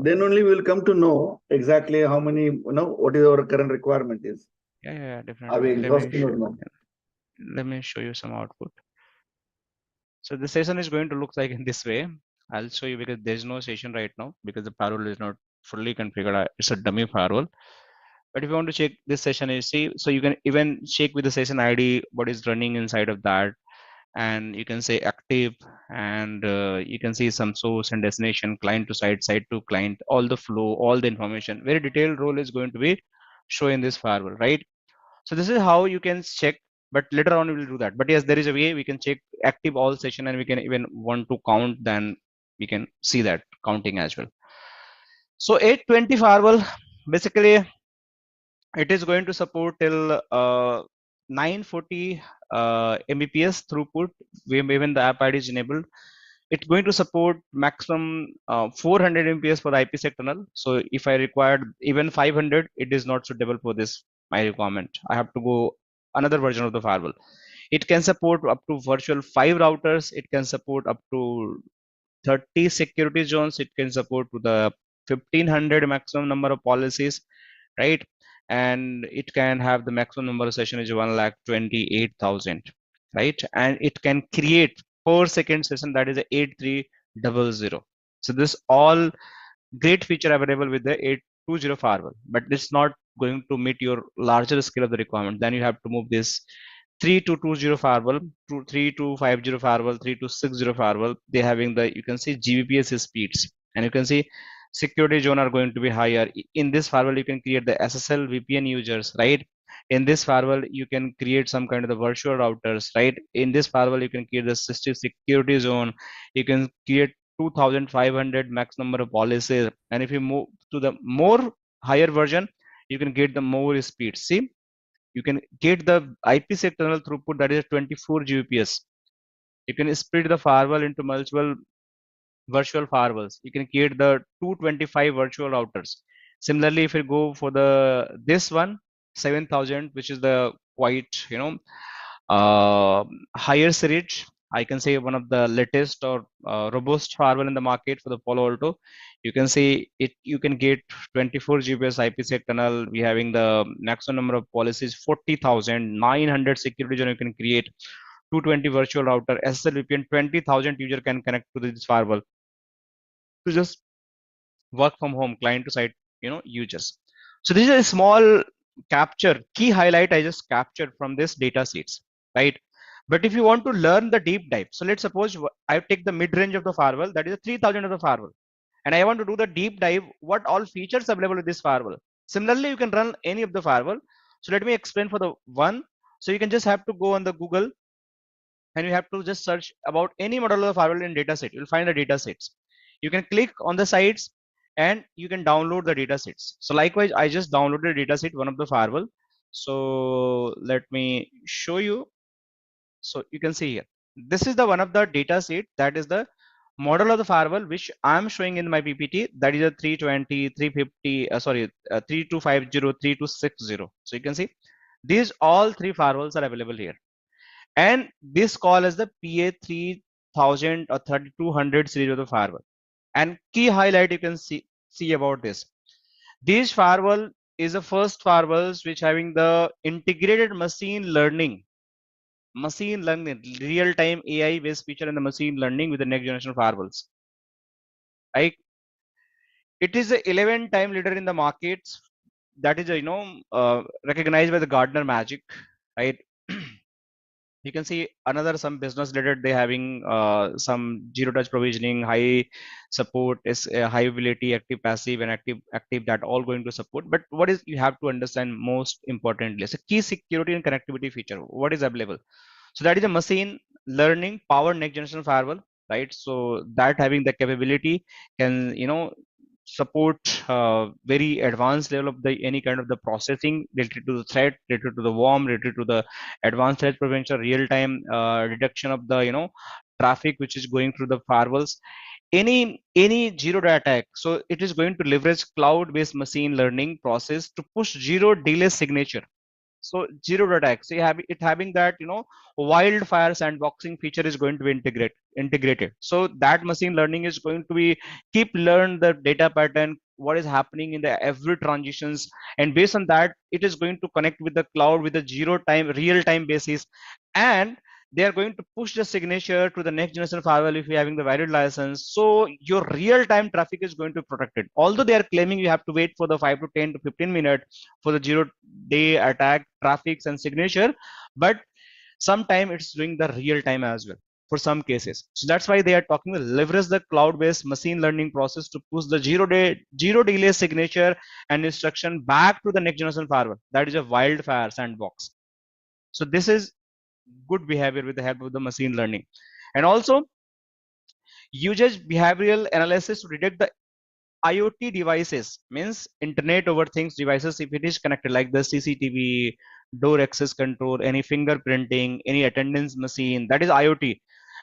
Then only we'll come to know exactly how many, what is our current requirement is. Yeah, definitely. Are we exhausting or no? Let me show you some output. So the session is going to look like in this way. I'll show you because there's no session right now because the firewall is not fully configured. It's a dummy firewall. But if you want to check this session, you see, so you can even check with the session ID what is running inside of that, and you can say active, and you can see some source and destination, client to site, site to client, all the flow, all the information. Very detailed role is going to be shown in this firewall, right? So this is how you can check, but later on we will do that. But yes, there is a way we can check active all session, and we can even want to count, then we can see that counting as well. So 820 firewall, basically it is going to support till 940 Mbps throughput when the app ID is enabled. It's going to support maximum 400 Mbps for the IPsec tunnel. So if I required even 500, it is not suitable for this my requirement. I have to go another version of the firewall. It can support up to virtual 5 routers. It can support up to 30 security zones. It can support to the 1500 maximum number of policies, right? And it can have the maximum number of session is 1,28,000, right? And it can create per second session, that is a 8300. So this all great feature available with the 820 firewall, but it's not going to meet your larger scale of the requirement. Then you have to move this 3220 firewall to 3250 firewall, 3260 firewall. They having the, you can see Gbps speeds, and you can see security zone are going to be higher. In this firewall, you can create the SSL VPN users, right? In this firewall, you can create some kind of the virtual routers, right? In this firewall, you can create the system security zone. You can create 2500 max number of policies. And if you move to the more higher version, you can get the more speed. See, you can get the IPsec tunnel throughput, that is 24 Gbps. You can split the firewall into multiple virtual firewalls. You can create the 225 virtual routers. Similarly, if you go for the this one 7000, which is the quite higher series, I can say one of the latest or robust firewall in the market for the Palo-Alto. You can see it. You can get 24 Gbps IPsec tunnel. We having the maximum number of policies 40,900 security zone you can create. 220 virtual router, SSL VPN, 20,000 user can connect to this firewall to just work from home, client to site, users. So this is a small capture, key highlight I just captured from this data sheets, right? But if you want to learn the deep dive, so let's suppose I take the mid range of the firewall, that is a 3,000 of the firewall, and I want to do the deep dive, what all features available with this firewall. Similarly, you can run any of the firewall. So let me explain for the one. So you can just have to go on the Google and you have to just search about any model of the firewall in dataset. You'll find the datasets. You can click on the sites and you can download the datasets. So likewise, I just downloaded a dataset, one of the firewall. So let me show you. So you can see here, this is the one of the dataset, that is the model of the firewall which I'm showing in my PPT, that is a 320, 350, 3250, 3260. So you can see these all three firewalls are available here. And this call as the PA3000 or 3200 series of the firewall. And key highlight you can see about this. This firewall is the first firewalls which having the integrated machine learning, real-time AI based feature in the machine learning with the next generation firewalls. Right? It is the 11 time leader in the markets. That is recognized by the Gartner Magic, right? You can see another some business related, they having some zero touch provisioning, high support, is high availability, active passive and active, that all going to support. But what is, you have to understand most importantly, it's a key security and connectivity feature, what is available. So that is a machine learning powered next generation firewall, right? So that having the capability can support very advanced level of the any kind of the processing related to the threat, related to the worm, related to the advanced threat prevention, real time detection of the traffic which is going through the firewalls, any zero day attack. So it is going to leverage cloud based machine learning process to push zero delay signature. So zero day attack, so you have it having that wildfire sandboxing feature is going to be integrated. So that machine learning is going to be keep learn the data pattern, what is happening in the every transitions, and based on that it is going to connect with the cloud with a zero time real time basis, and they are going to push the signature to the next generation firewall if you're having the valid license. So your real time traffic is going to be protected, although they are claiming you have to wait for the 5 to 10 to 15 minutes for the zero day attack traffics and signature, but sometime it's doing the real time as well for some cases. So that's why they are talking to leverage the cloud based machine learning process to push the zero delay signature and instruction back to the next generation firewall. That is a wildfire sandbox. So this is good behavior with the help of the machine learning. And also uses behavioral analysis to detect the IoT devices, means internet over things devices, if it is connected, like the CCTV, door access control, any fingerprinting, any attendance machine, that is IoT,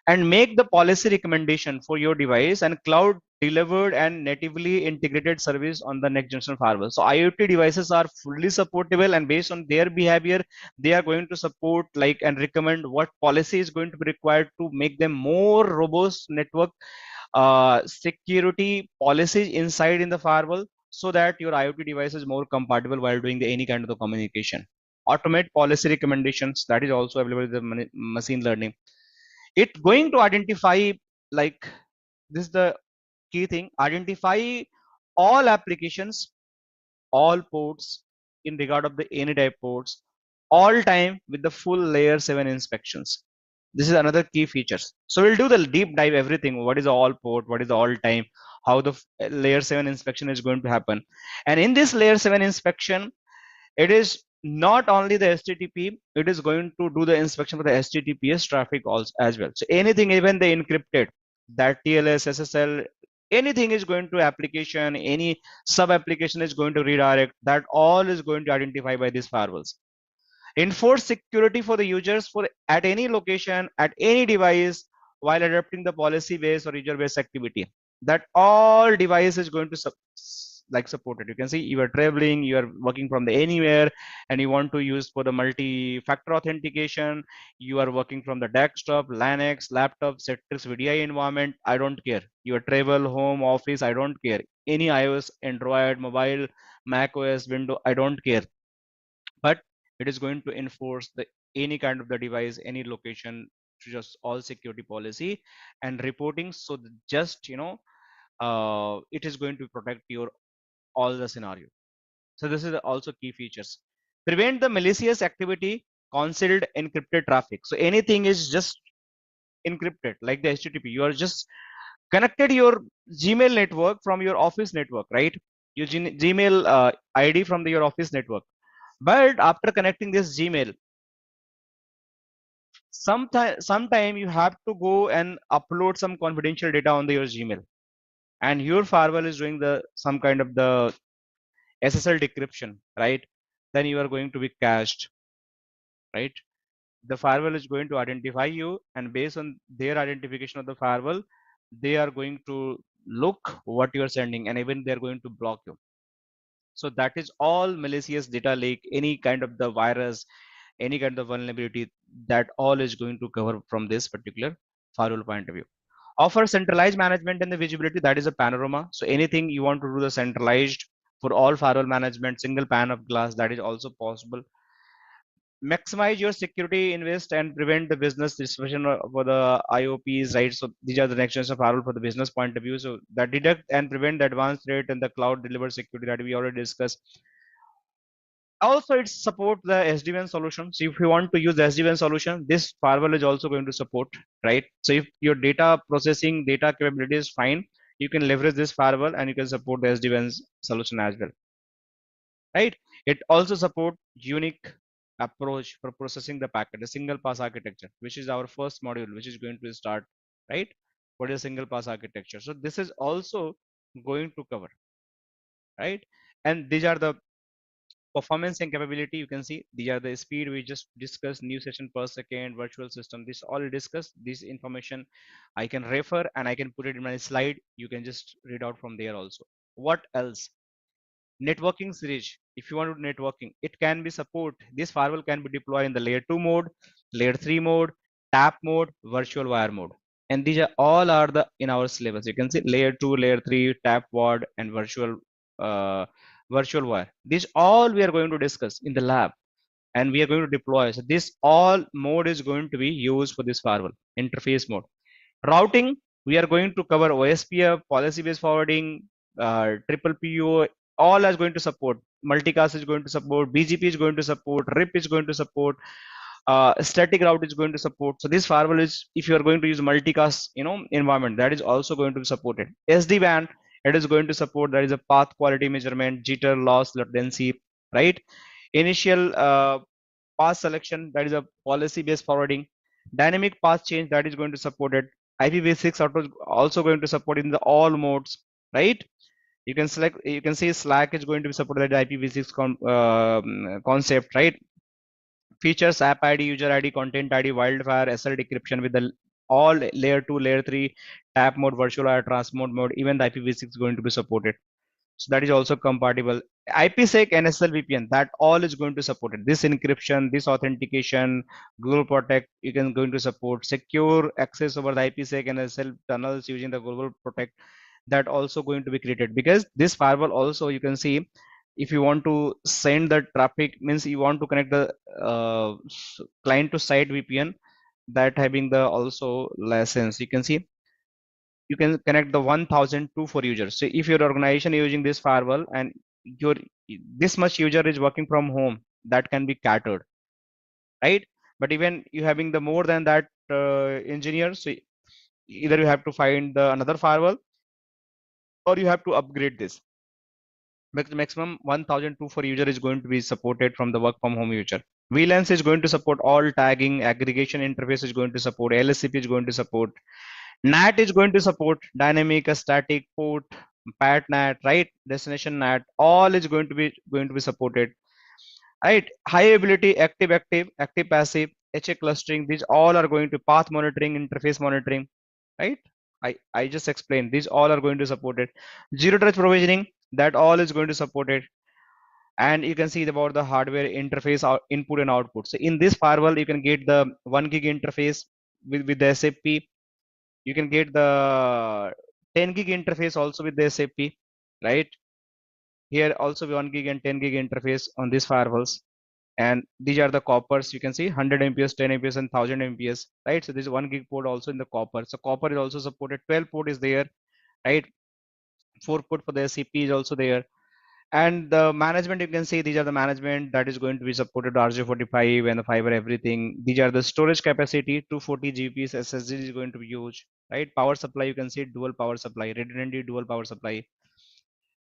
and make the policy recommendation for your device and cloud delivered and natively integrated service on the next generation firewall. So IoT devices are fully supportable, and based on their behavior they are going to support like and recommend what policy is going to be required to make them more robust network security policies inside in the firewall, so that your IoT device is more compatible while doing any kind of the communication. Automate policy recommendations, that is also available with the machine learning. It going to identify, like, this is the key thing, identify all applications, all ports in regard of the any type ports, all time with the full layer 7 inspections. This is another key features. So we'll do the deep dive everything, what is the all port, what is the all time, how the layer 7 inspection is going to happen. And in this layer 7 inspection, it is not only the HTTP, it is going to do the inspection for the HTTPS traffic also as well. So anything, even the encrypted, that TLS, SSL, anything is going to application, any sub application is going to redirect, that all is going to identify by these firewalls. Enforce security for the users for at any location, at any device, while adapting the policy based or user based activity, that all device is going to like supported. You can see you are traveling, you are working from the anywhere, and you want to use for the multi-factor authentication. You are working from the desktop, Linux, laptop, Citrix VDI environment. I don't care. Your travel, home, office, I don't care. Any iOS, Android, mobile, Mac OS, Windows, I don't care. But it is going to enforce the any kind of the device, any location, to just all security policy and reporting. So just it is going to protect your all the scenario. So this is also key features. Prevent the malicious activity, concealed encrypted traffic. So anything is just encrypted, like the HTTP. You are just connected your Gmail network from your office network, right? Your Gmail ID from your office network. But after connecting this Gmail, sometime you have to go and upload some confidential data on your Gmail, and your firewall is doing the some kind of the SSL decryption, right? Then you are going to be cached, right? The firewall is going to identify you, and based on their identification of the firewall, they are going to look what you are sending, and even they're going to block you. So that is all malicious data leak, any kind of the virus, any kind of vulnerability, that all is going to cover from this particular firewall point of view. Offer centralized management and the visibility, that is a panorama. So anything you want to do the centralized for all firewall management, single pane of glass, that is also possible. Maximize your security, invest and prevent the business disruption for the IOPs, right? So these are the next generation of firewall for the business point of view. So that detect and prevent the advanced threat and the cloud delivered security that we already discussed. Also, it support the SDWAN solution. So if you want to use the SDWAN solution, this firewall is also going to support, right? So if your data processing, data capability is fine, you can leverage this firewall and you can support the SDWAN solution as well, right? It also support unique approach for processing the packet, a single pass architecture, which is our first module, which is going to start, right? What is single pass architecture? So this is also going to cover, right? And these are the performance and capability. You can see these are the speed we just discussed, new session per second, virtual system, this all discussed. This information I can refer and I can put it in my slide. You can just read out from there also. What else? Networking series. If you want to do networking, it can be support. This firewall can be deployed in the layer 2 mode, layer 3 mode, tap mode, virtual wire mode, and these are all are the in our syllabus. You can see layer 2, layer 3, tap ward and uh, virtual wire. These all we are going to discuss in the lab, and we are going to deploy. So this all mode is going to be used for this firewall. Interface mode. Routing, we are going to cover OSPF, policy-based forwarding, triple PO, all is going to support. Multicast is going to support, BGP is going to support, RIP is going to support, static route is going to support. So this firewall is, if you are going to use multicast, environment, that is also going to be supported. SD-WAN, it is going to support, that is a path quality measurement, jitter, loss, latency, right? Initial path selection, that is a policy-based forwarding. Dynamic path change, that is going to support it. IPv6 also going to support in the all modes, right? You can select, you can see Slack is going to be supported at IPv6 concept, right? Features app ID, user ID, content ID, wildfire, SL decryption with the all layer 2, layer 3, tap mode, virtual or transmode mode, even the IPv6 is going to be supported. So that is also compatible. IPsec, NSL, VPN, that all is going to support it. This encryption, this authentication, Google Protect, you can going to support secure access over the IPsec, NSL tunnels using the Google Protect. That also going to be created, because this firewall also, you can see, if you want to send the traffic, means you want to connect the client to site VPN, that having the also license, you can see you can connect the 1002 for users. So if your organization is using this firewall and your this much user is working from home, that can be catered, right? But even you having the more than that engineers, so either you have to find the another firewall or you have to upgrade this. But the maximum 1002 for user is going to be supported from the work from home user. VLANs is going to support all tagging, aggregation interface is going to support, LSCP is going to support, NAT is going to support dynamic, static, port, pat NAT, right? Destination NAT, all is going to be supported, right? High ability, active passive, HA clustering, these all are going to path monitoring, interface monitoring, right? I just explained these all are going to support it. Zero trust provisioning, that all is going to support it. And you can see about the hardware interface input and output. So in this firewall, you can get the 1 gig interface with the SAP. You can get the 10 gig interface also with the SAP, right? Here also 1 gig and 10 gig interface on these firewalls. And these are the coppers. You can see 100 MPS, 10 MPS, and 1000 MPS, right? So this is 1 gig port also in the copper. So copper is also supported. 12 port is there, right? 4 port for the SCP is also there. And the management, you can see these are the management that is going to be supported RJ45 and the fiber everything. These are the storage capacity, 240 GPs SSD is going to be used, right? Power supply, you can see dual power supply, redundant dual power supply.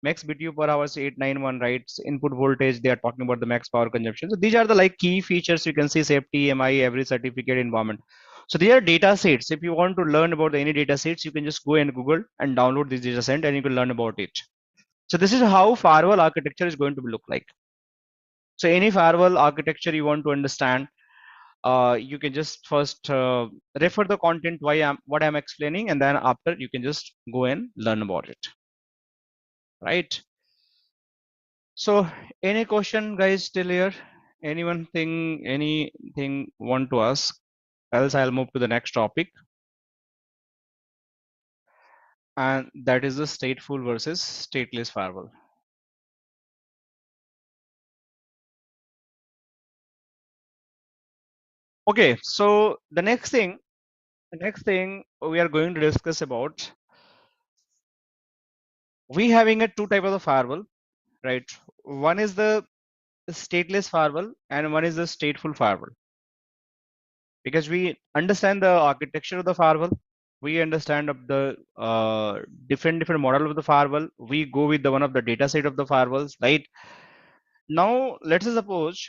Max BTU per hour is 891, right? Input voltage, they are talking about the max power consumption. So these are the like key features. You can see safety, MI, every certificate environment. So these are data sets. If you want to learn about any data sets, you can just go and Google and download this data set and you can learn about it. So this is how firewall architecture is going to look like. So any firewall architecture you want to understand, you can just first refer the content what I'm explaining, and then after you can just go and learn about it, right? So any question, guys, still here? Anything want to ask? Else I'll move to the next topic, and that is the stateful versus stateless firewall. Okay, so the next thing we are going to discuss about, we having a two type of the firewall, right? One is the stateless firewall and one is the stateful firewall. Because we understand the architecture of the firewall, we understand of the different model of the firewall, we go with the one of the data set of the firewalls, right? Now let's suppose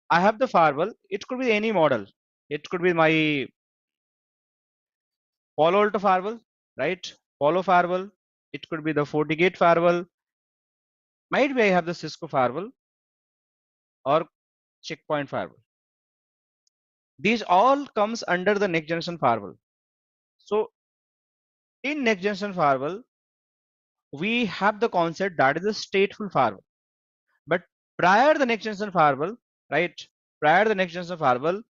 I have the firewall. It could be any model. It could be my Palo-Alto firewall, right? Palo firewall. It could be the FortiGate firewall. Might be I have the Cisco firewall or Checkpoint firewall. These all comes under the next generation firewall. So in next generation firewall, we have the concept that is a stateful firewall. But prior the next generation firewall, right? Prior the next generation firewall,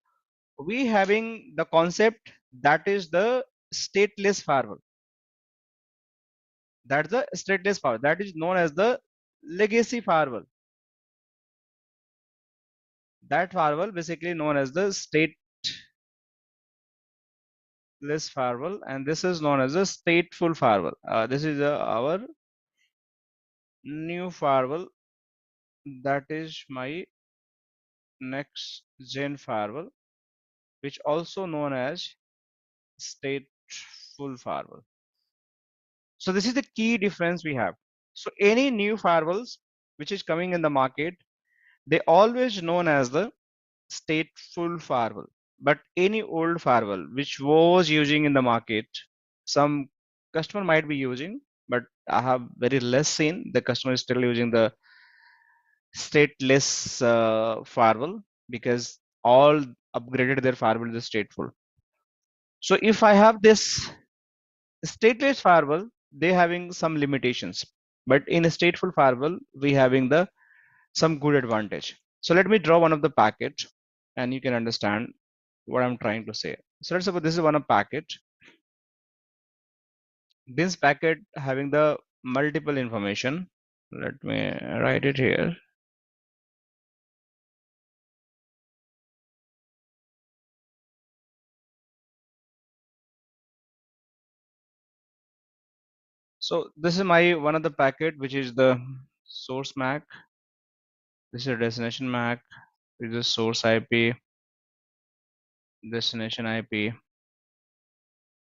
we having the concept that is the stateless firewall. That's the stateless firewall. That is known as the legacy firewall. That firewall basically known as the stateless firewall, and this is known as a stateful firewall. This is our new firewall. That is my next gen firewall, which also known as stateful firewall. So this is the key difference we have. So any new firewalls which is coming in the market, they always known as the stateful firewall. But any old firewall which was using in the market, some customer might be using, but I have very less seen the customer is still using the stateless firewall, because all upgraded their firewall to stateful. So if I have this stateless firewall, they having some limitations, but in a stateful firewall we having the some good advantage. So let me draw one of the packet and you can understand what I'm trying to say. So let's suppose this is one of packet. This packet having the multiple information. Let me write it here. So this is my one of the packet, which is the source MAC. This is a destination MAC. This is source IP, destination IP,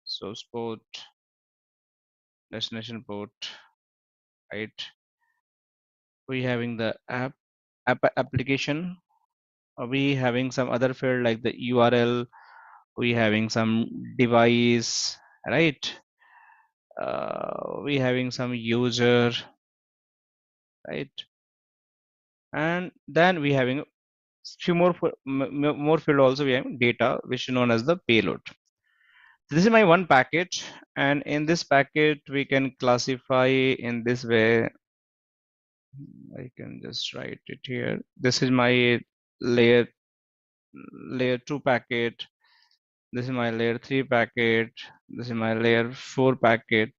source port, destination port, right? We having the application. We having some other field like the URL. We having some device, right? We having some user, right? And then we having few more field also. We have data, which is known as the payload. This is my one packet, and in this packet we can classify in this way. I can just write it here. This is my layer 2 packet. This is my layer 3 packet. This is my layer 4 packet,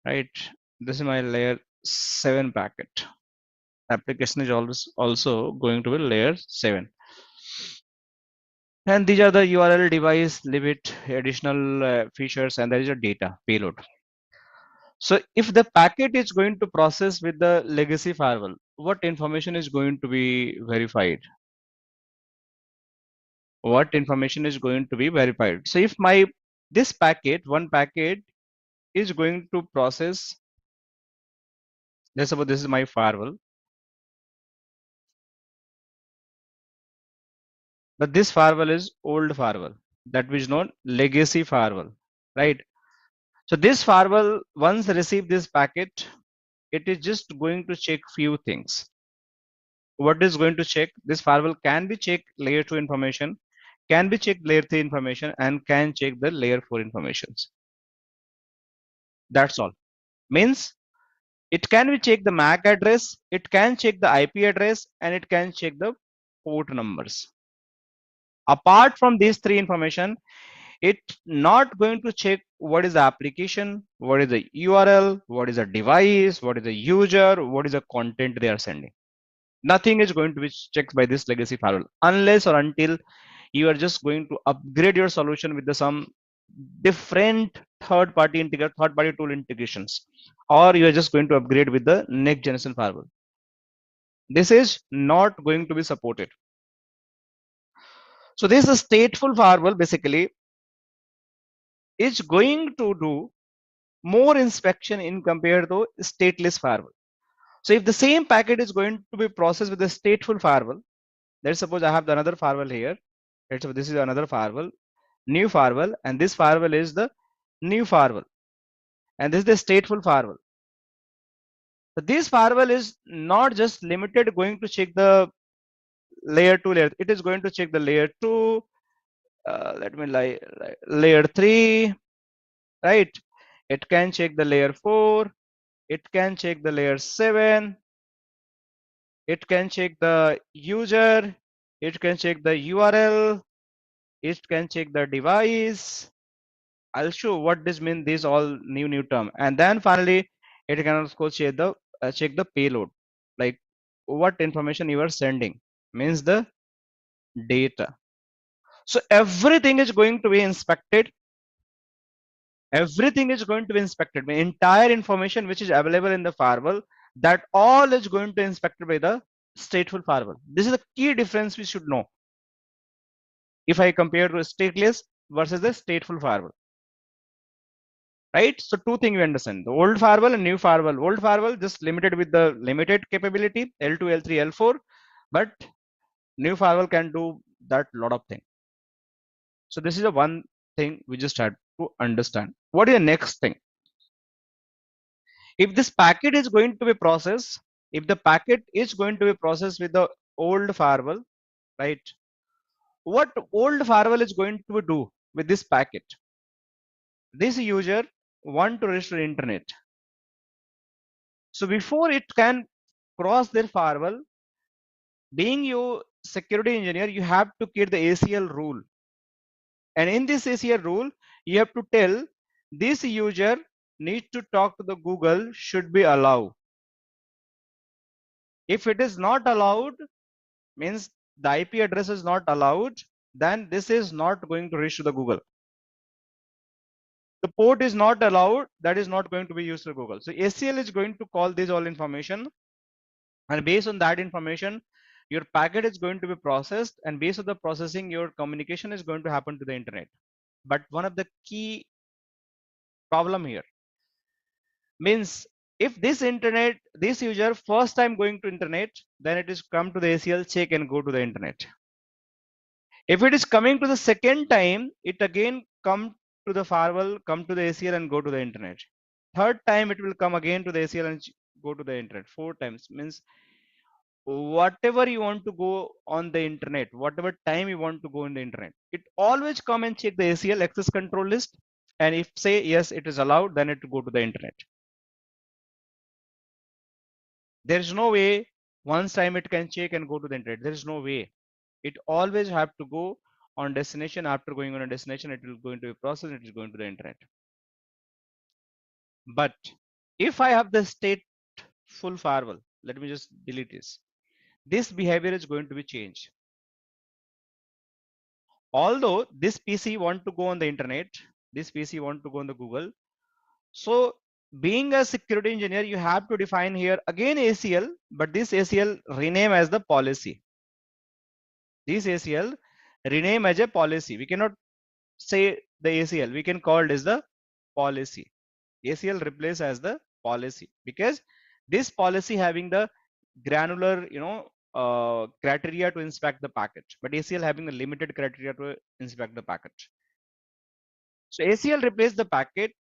right? This is my layer 7 packet. Application is also going to be layer 7. And these are the URL, device, limit, additional features, and there is a data payload. So if the packet is going to process with the legacy firewall, what information is going to be verified? What information is going to be verified? So if this packet, one packet is going to process, let's suppose this is my firewall, but this firewall is old firewall, that is known legacy firewall, right? So this firewall, once receive this packet, it is just going to check few things. What is going to check? This firewall can be check layer 2 information, can be check layer 3 information, and can check the layer 4 informations. That's all. Means it can be check the MAC address, it can check the IP address, and it can check the port numbers. Apart from these three information, it's not going to check what is the application, what is the URL, what is the device, what is the user, what is the content they are sending. Nothing is going to be checked by this legacy firewall unless or until you are just going to upgrade your solution with some different third-party tool integrations, or you are just going to upgrade with the next generation firewall. This is not going to be supported. So this is stateful firewall basically is going to do more inspection in compared to stateless firewall. So if the same packet is going to be processed with the stateful firewall, let's suppose I have another firewall here. Let's suppose this is another firewall, new firewall, and this firewall is the new firewall, and this is the stateful firewall. So this firewall is not just limited going to check the layer 2 layer. It is going to check the layer 2. Let me layer 3, right? It can check the layer 4. It can check the layer 7. It can check the user. It can check the URL. It can check the device. I'll show what this means. These all new term. And then finally, it can also check the payload, like what information you are sending, means the data. So everything is going to be inspected. Everything is going to be inspected. The entire information which is available in the firewall, that all is going to be inspected by the stateful firewall. This is the key difference we should know. If I compare to stateless versus the stateful firewall, right? So two things we understand: the old firewall and new firewall. Old firewall just limited with the limited capability L2, L3, L4, but new firewall can do that lot of things. So this is the one thing we just had to understand. What is the next thing? If this packet is going to be processed, if the packet is going to be processed with the old firewall, right? What old firewall is going to do with this packet? This user want to reach the internet. So before it can cross their firewall, being you security engineer, you have to create the ACL rule. And in this ACL rule, you have to tell this user needs to talk to the Google should be allowed. If it is not allowed, means the IP address is not allowed, then this is not going to reach to the Google. The port is not allowed, that is not going to be used to Google. So ACL is going to call this all information, and based on that information, your packet is going to be processed, and based on the processing, your communication is going to happen to the internet. But one of the key problem here means if this user first time going to internet, then it is come to the ACL check and go to the internet. If it is coming to the second time, it again come to the firewall, come to the ACL and go to the internet. Third time it will come again to the ACL and go to the internet. 4 times means whatever you want to go on the internet, whatever time you want to go in the internet, it always come and check the ACL access control list, and if say yes it is allowed, then it will go to the internet. There is no way once time it can check and go to the internet. There is no way. It always have to go on destination. After going on a destination, it will go into a process. It is going to the internet. But if I have the stateful firewall, let me just delete this. This behavior is going to be changed. Although this PC want to go on the internet, this PC want to go on the Google. So being a security engineer, you have to define here again ACL, but this ACL rename as the policy. This ACL rename as a policy. We cannot say the ACL. We can call it as the policy. ACL replace as the policy because this policy having the granular, criteria to inspect the packet, but ACL having a limited criteria to inspect the packet. So ACL replace the packet.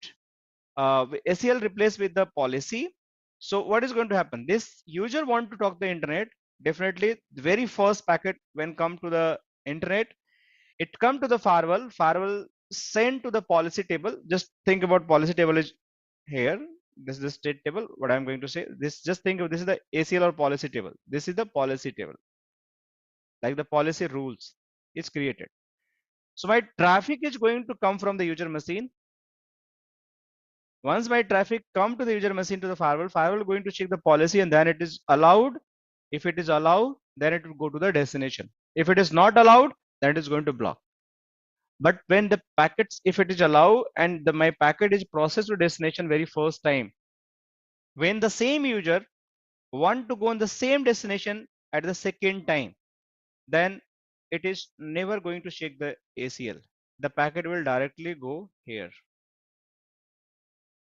ACL replaced with the policy. So what is going to happen? This user want to talk the internet. Definitely the very first packet when come to the internet, it come to the firewall. Firewall send to the policy table. Just think about policy table is here. This is the state table. What I'm going to say, this just think of this is the ACL or policy table. This is the policy table. Like the policy rules is created. So my traffic is going to come from the user machine. Once my traffic come to the user machine to the firewall going to check the policy and then it is allowed. If it is allowed, then it will go to the destination. If it is not allowed, then it is going to block. But when the packets, if it is allowed and my packet is processed to destination very first time, when the same user want to go on the same destination at the second time, then it is never going to check the ACL. The packet will directly go here.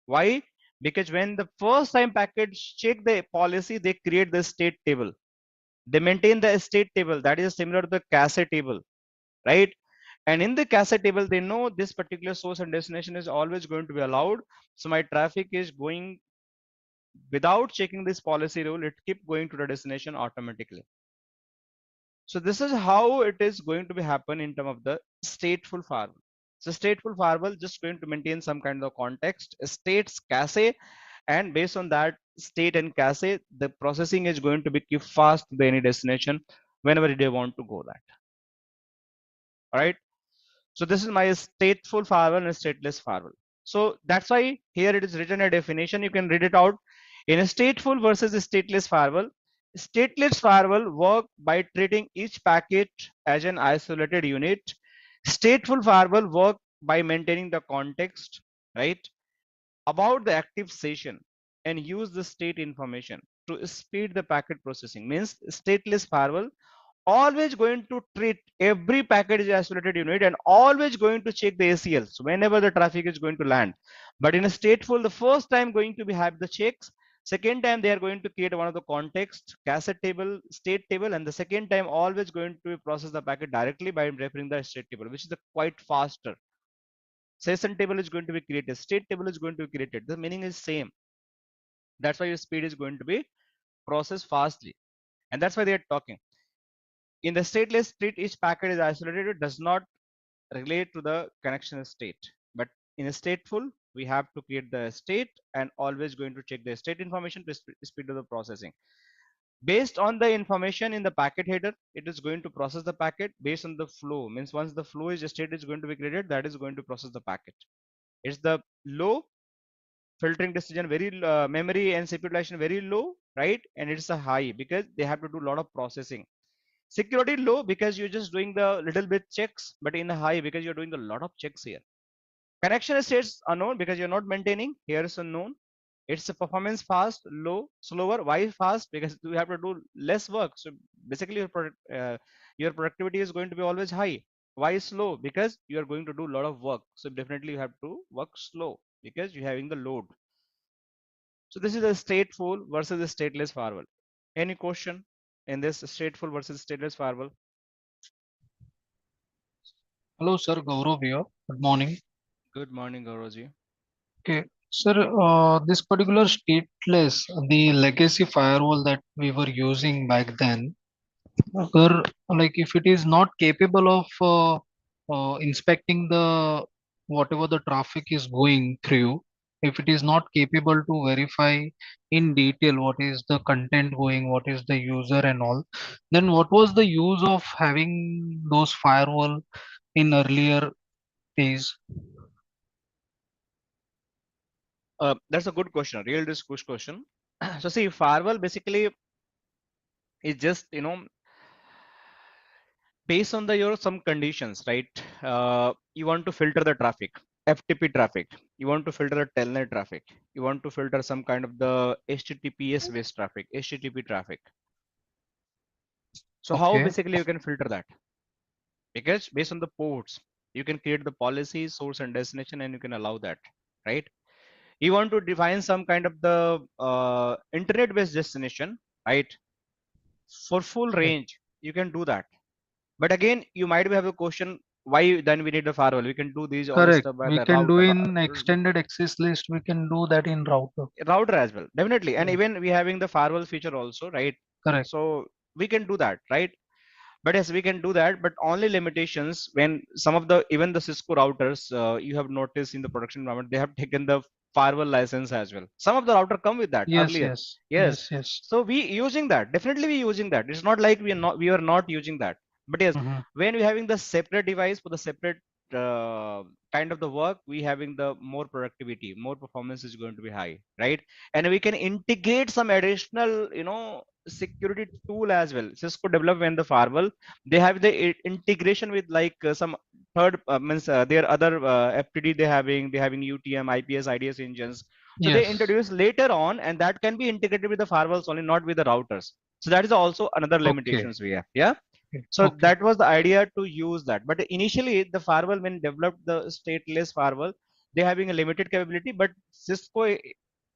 Why? Because when the first time packets check the policy, they create the state table. They maintain the state table that is similar to the cache table, right? And in the cache table, they know this particular source and destination is always going to be allowed. So my traffic is going without checking this policy rule, it keep going to the destination automatically. So this is how it is going to be happen in terms of the stateful firewall. So stateful firewall just going to maintain some kind of context, states cache, and based on that state and cache, the processing is going to be keep fast to any destination whenever they want to go that. All right. So this is my stateful firewall and stateless firewall. So that's why here it is written a definition. You can read it out. In a stateful versus a stateless firewall, stateless firewall work by treating each packet as an isolated unit. Stateful firewall work by maintaining the context, right, about the active session and use the state information to speed the packet processing. Means stateless firewall always going to treat every packet as isolated unit and always going to check the ACLs whenever the traffic is going to land. But in a stateful, the first time going to be have the checks. Second time they are going to create one of the context, cassette table, state table, and the second time always going to process the packet directly by referring the state table, which is the quite faster. Session table is going to be created, state table is going to be created. The meaning is same. That's why your speed is going to be processed fastly, and that's why they are talking. In the stateless state, each packet is isolated. It does not relate to the connection state. But in a stateful, we have to create the state and always going to check the state information to speed of the processing. Based on the information in the packet header, it is going to process the packet based on the flow. Means once the flow is state is going to be created, that is going to process the packet. It's the low filtering decision, very memory and CPU utilization very low, right? And it's a high because they have to do a lot of processing. Security low because you're just doing the little bit checks, but in the high because you're doing a lot of checks here. Connection states unknown because you're not maintaining. Here is unknown. It's a performance fast, low, slower. Why fast? Because you have to do less work. So basically your productivity is going to be always high. Why slow? Because you are going to do a lot of work. So definitely you have to work slow because you're having the load. So this is a stateful versus a stateless firewall. Any question in this stateful versus stateless firewall? Hello, sir. Gaurav here. Good morning. Good morning, Gauravji. Okay, sir. This particular stateless, the legacy firewall that we were using back then, sir, like if it is not capable of inspecting the whatever the traffic is going through, if it is not capable to verify in detail what is the content going, what is the user and all, then what was the use of having those firewall in earlier days? That's a good question, real good question. So see, firewall basically is just, based on the your some conditions, right? You want to filter the traffic, FTP traffic. You want to filter the telnet traffic. You want to filter some kind of the HTTPS based traffic, HTTP traffic. So how Okay, basically you can filter that? Because based on the ports, you can create the policy, source and destination, and you can allow that, right? You want to define some kind of the internet based destination, right? For full range, you can do that. But again, you might have a question, why then we need a firewall? We can do these all correct. stuff by We the can do router, in extended access list. We can do that in router. router as well, definitely. And Yeah, even we having the firewall feature also, right? correct. So we can do that, right? But yes, we can do that, but only limitations when some of the even the Cisco routers, you have noticed in the production environment, they have taken the firewall license as well. Some of the router come with that Yes, earlier. yes, Yes. yes, yes. So we using that, definitely we using that. It's not like we are not using that. But yes, Hmm. when we having the separate device for the separate kind of the work, we having the more productivity, more performance is going to be high, right? And we can integrate some additional, security tool as well. Cisco developed when the firewall, they have the integration with like some third means their other FTD they having UTM, IPS, IDS engines. So they Yes. introduce later on, and that can be integrated with the firewalls only, not with the routers. So that is also another Okay. limitations we have. Yeah. Okay. So Okay. that was the idea to use that. But initially, the firewall when developed the stateless firewall, they having a limited capability. But Cisco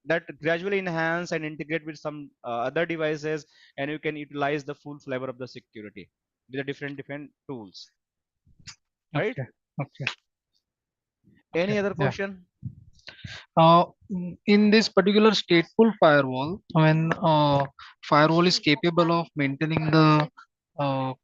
that gradually enhance and integrate with some other devices, and you can utilize the full flavor of the security with the different tools, right? Okay. Okay. Any Okay. other Yeah. question? In this particular stateful firewall, when firewall is capable of maintaining the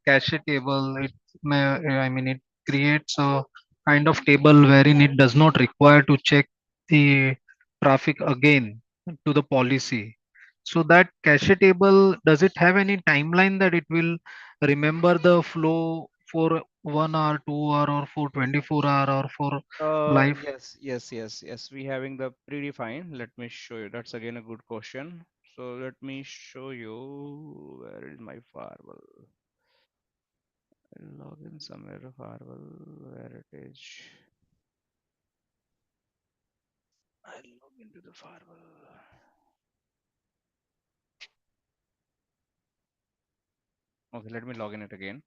cache table, it may, I mean, it creates a kind of table wherein it does not require to check the traffic again to the policy. So that cache table, does it have any timeline that it will remember the flow for 1 hour, 2 hour, or for 24 hour, or for life? Yes. We having the predefined. Let me show you. That's again a good question. So let me show you where is my firewall. I'll log in somewhere to firewall where it is. I'll log into the firewall. Okay, let me log in it again.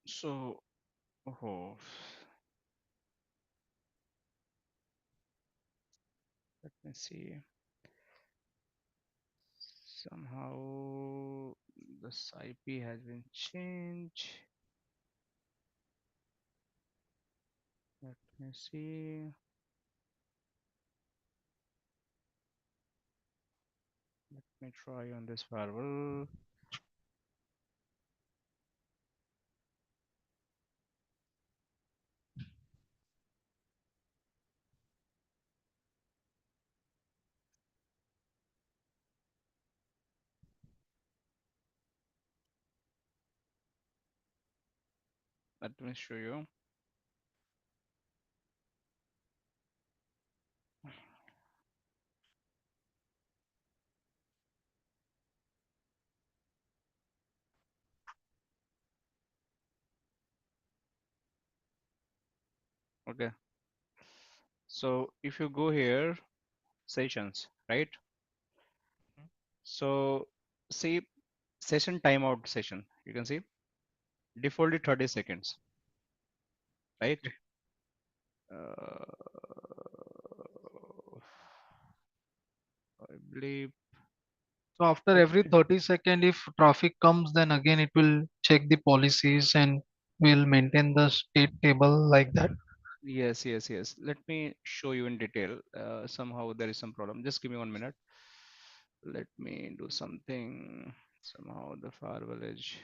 So, oh, let me see. Somehow this IP has been changed. Let me see. Let me try on this firewall. Let me show you. Okay. So if you go here, sessions, right? So see session timeout session. You can see defaultly 30 seconds, right? I believe. So after every 30 seconds, if traffic comes, then again it will check the policies and will maintain the state table like that. Yes. Let me show you in detail. Somehow there is some problem. Just give me 1 minute. Let me do something. Somehow the firewall edge.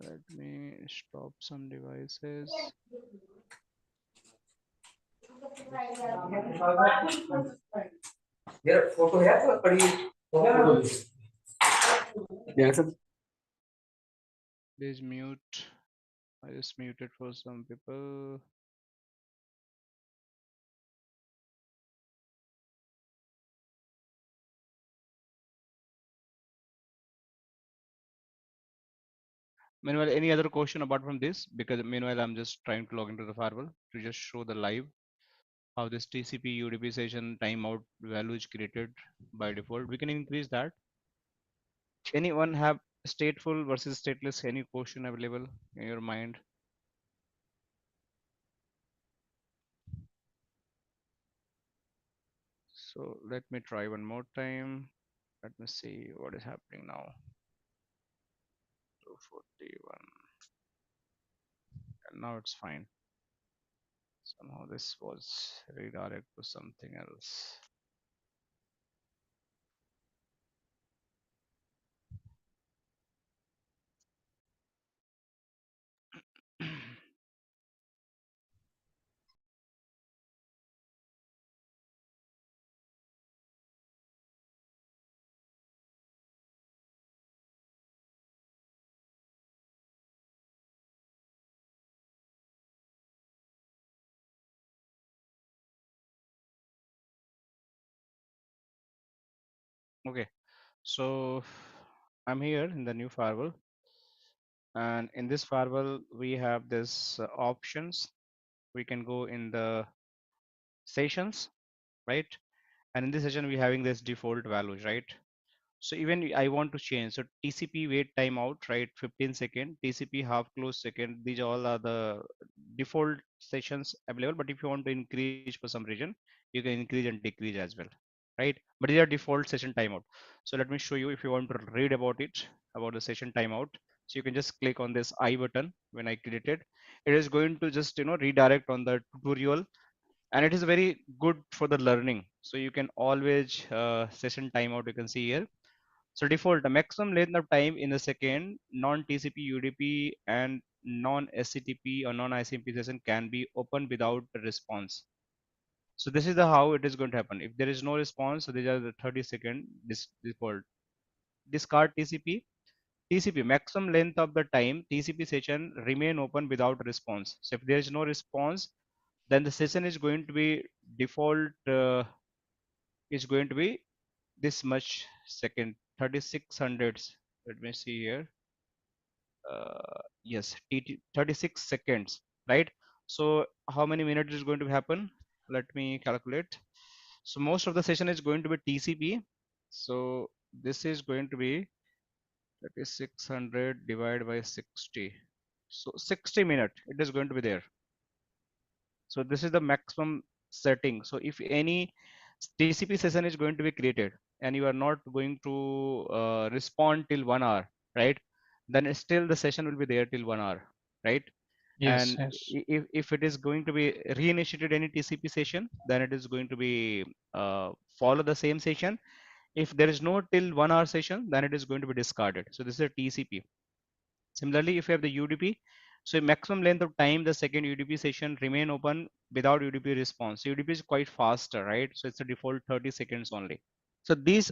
Let me stop some devices. Please mute. I just muted for some people. Meanwhile, any other question apart from this? Because meanwhile, I'm just trying to log into the firewall to just show the live how this TCP UDP session timeout value is created by default. We can increase that. Anyone have stateful versus stateless? Any question available in your mind? So let me try one more time. Let me see what is happening now. 241. And now it's fine. Somehow this was redirected to something else. Okay, so I'm here in the new firewall, and in this firewall we have this options. We can go in the sessions, right? And in this session we're having this default values, right? So even I want to change, so TCP wait timeout, right? 15 second, TCP half close second. These all are the default sessions available. But if you want to increase for some reason, you can increase and decrease as well, right? But these are default session timeout. So let me show you if you want to read about it, about the session timeout. So you can just click on this I button when I create it. It is going to just redirect on the tutorial, and it is very good for the learning. So you can always session timeout. You can see here. So default, the maximum length of time in a second, non-TCP UDP and non-SCTP or non-ICMP session can be opened without a response. So this is the how it is going to happen. If there is no response, so these are the 30-second default. Discard TCP. TCP maximum length of the time TCP session remain open without response. So if there is no response, then the session is going to be default is going to be this much second, 3600. Let me see here. Yes, 36 seconds, right? So how many minutes is going to happen? Let me calculate. So most of the session is going to be TCP. So this is going to be 3600 divided by 60. So 60 minutes it is going to be there. So this is the maximum setting. So if any TCP session is going to be created and you are not going to respond till 1 hour, right? Then still the session will be there till 1 hour, right? Yes, And yes. if it is going to be reinitiated any TCP session, then it is going to be follow the same session. If there is no till 1 hour session, then it is going to be discarded. So this is a TCP. Similarly, if you have the UDP, so maximum length of time the second UDP session remain open without UDP response. So UDP is quite faster, right? So it's a default 30 seconds only. So these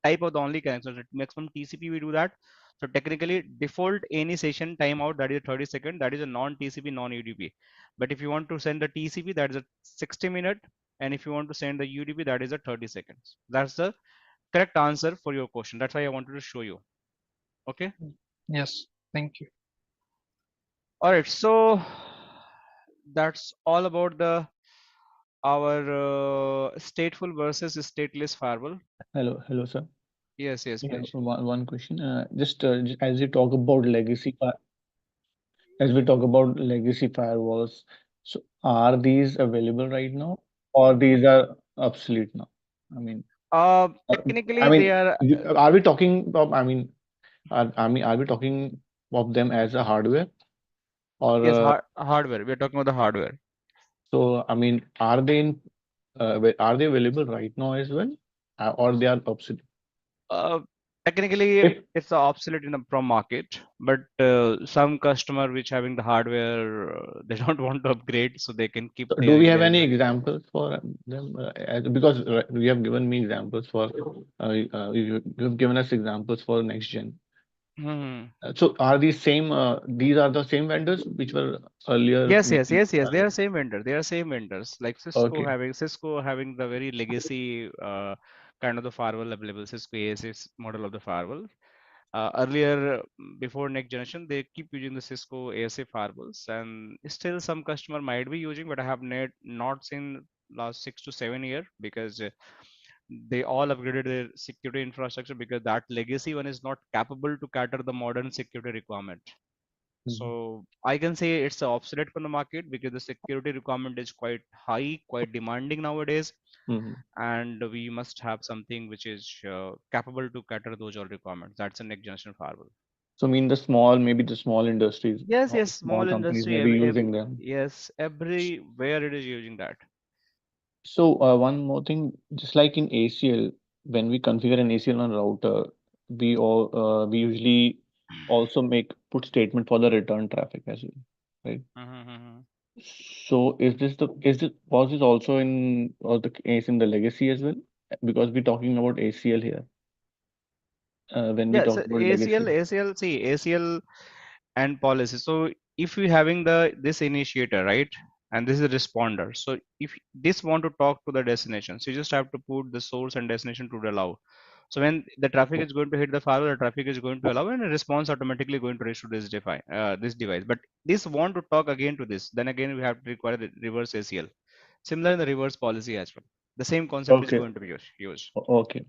type of the only connections. Maximum TCP we do that. So technically default any session timeout that is 30 second, that is a non-TCP, non-UDP. But if you want to send the TCP, that is a 60 minute, and if you want to send the UDP, that is a 30 seconds. That's the correct answer for your question. That's why I wanted to show you. Okay. Yes. Thank you. All right. So that's all about the our stateful versus stateless firewall. Hello, sir. Yes, Yeah, please. one question. Just as we talk about as we talk about legacy firewalls, so are these available right now, or these are obsolete now? I mean, Technically they are are we talking about? Are we talking of them as a hardware, or yes, hardware. We're talking about the hardware. So, I mean, are they available right now as well, or they are obsolete? Technically, If it's obsolete in the from market, but some customer which having the hardware, they don't want to upgrade, so they can keep so do their we have their. any examples for them? Because you have given me examples for you've given us examples for next gen. Hmm. So are these same? These are the same vendors which were earlier Yes, yes, making. yes, yes. They are same vendor. They are same vendors. Like Okay. Cisco having the very legacy kind of the firewall available. Cisco ASA model of the firewall. Earlier, before next generation, they keep using the Cisco ASA firewalls, and still some customer might be using, but I have not seen last 6 to 7 years because they all upgraded their security infrastructure because that legacy one is not capable to cater the modern security requirement. Mhm. So I can say it's obsolete from the market because the security requirement is quite high, quite demanding nowadays, Mhm. and we must have something which is capable to cater those all requirements. That's a next generation firewall. So, I mean, maybe the small industries Yes, or yes, small small companies may industry, be using them. yes, everywhere it is using that. So, one more thing, just like in ACL, when we configure an ACL on router, we usually also put statement for the return traffic as well, right? Mm-hmm. So, was this also in or the case in the legacy as well? Because we're talking about ACL here. When we Yes, talk about legacy. ACL and policy. So if you having this initiator, right, and this is a responder. So if this want to talk to the destination, so you just have to put the source and destination to allow. So when the traffic is going to hit the firewall, the traffic is going to allow, and a response automatically going to reach to this device. But this want to talk again to this, then again we have to require the reverse ACL. Similar in the reverse policy as well. The same concept is Okay. going to be used, Okay.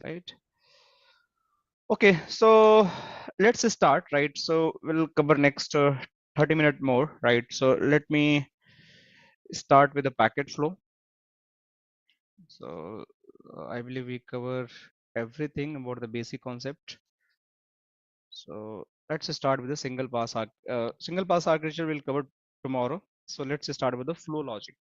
right? Okay, so let's start, right? So we'll cover next 30 minutes more, right? So let me start with the packet flow. So I believe we cover everything about the basic concept. So let's start with the single pass architecture we'll cover tomorrow. So let's start with the flow logic.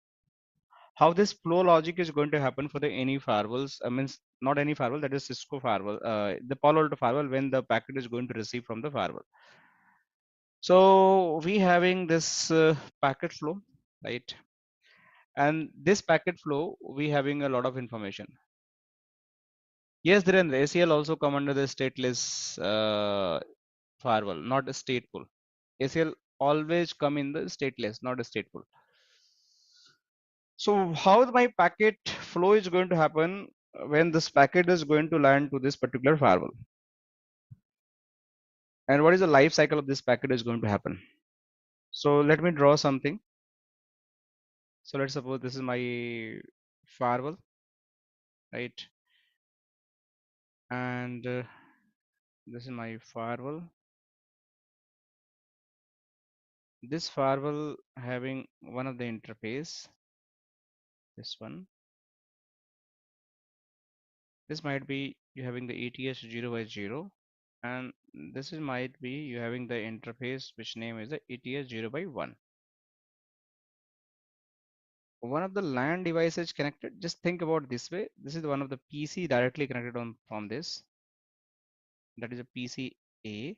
How this flow logic is going to happen for the any firewalls, I mean not any firewall, that is Cisco firewall, the Palo-Alto firewall, when the packet is going to receive from the firewall. So we having this packet flow, right? And this packet flow, we having a lot of information. Yes, there the ACL also come under the stateless firewall, not a stateful. ACL always come in the stateless, not a stateful. So how my packet flow is going to happen when this packet is going to land to this particular firewall? And what is the life cycle of this packet is going to happen? So let me draw something. So let's suppose this is my firewall, right? And this is my firewall. This firewall having one of the interface, this one. This might be you having the ETS 0 by 0, and this is might be you having the interface which name is the ETS 0 by 1. One of the LAN devices connected, just think about this way. This is one of the PC directly connected on from this. That is a PC A,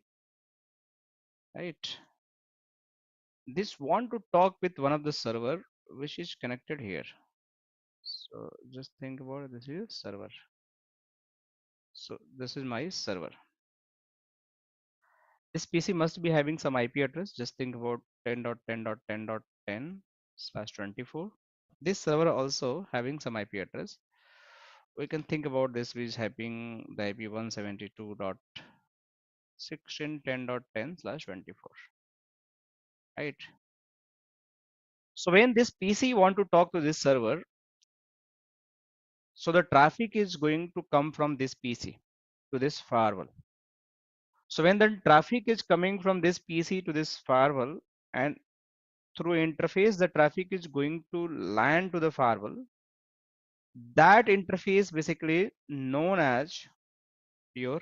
right? This want to talk with one of the server which is connected here. So just think about it. This is server. So this is my server. This PC must be having some IP address. Just think about 10.10.10.10/24. This server also having some IP address. We can think about this which is having the IP 172.16.10.10/24. Right. So when this PC want to talk to this server, so the traffic is going to come from this PC to this firewall. So when the traffic is coming from this PC to this firewall, and through interface the traffic is going to land to the firewall, that interface basically known as your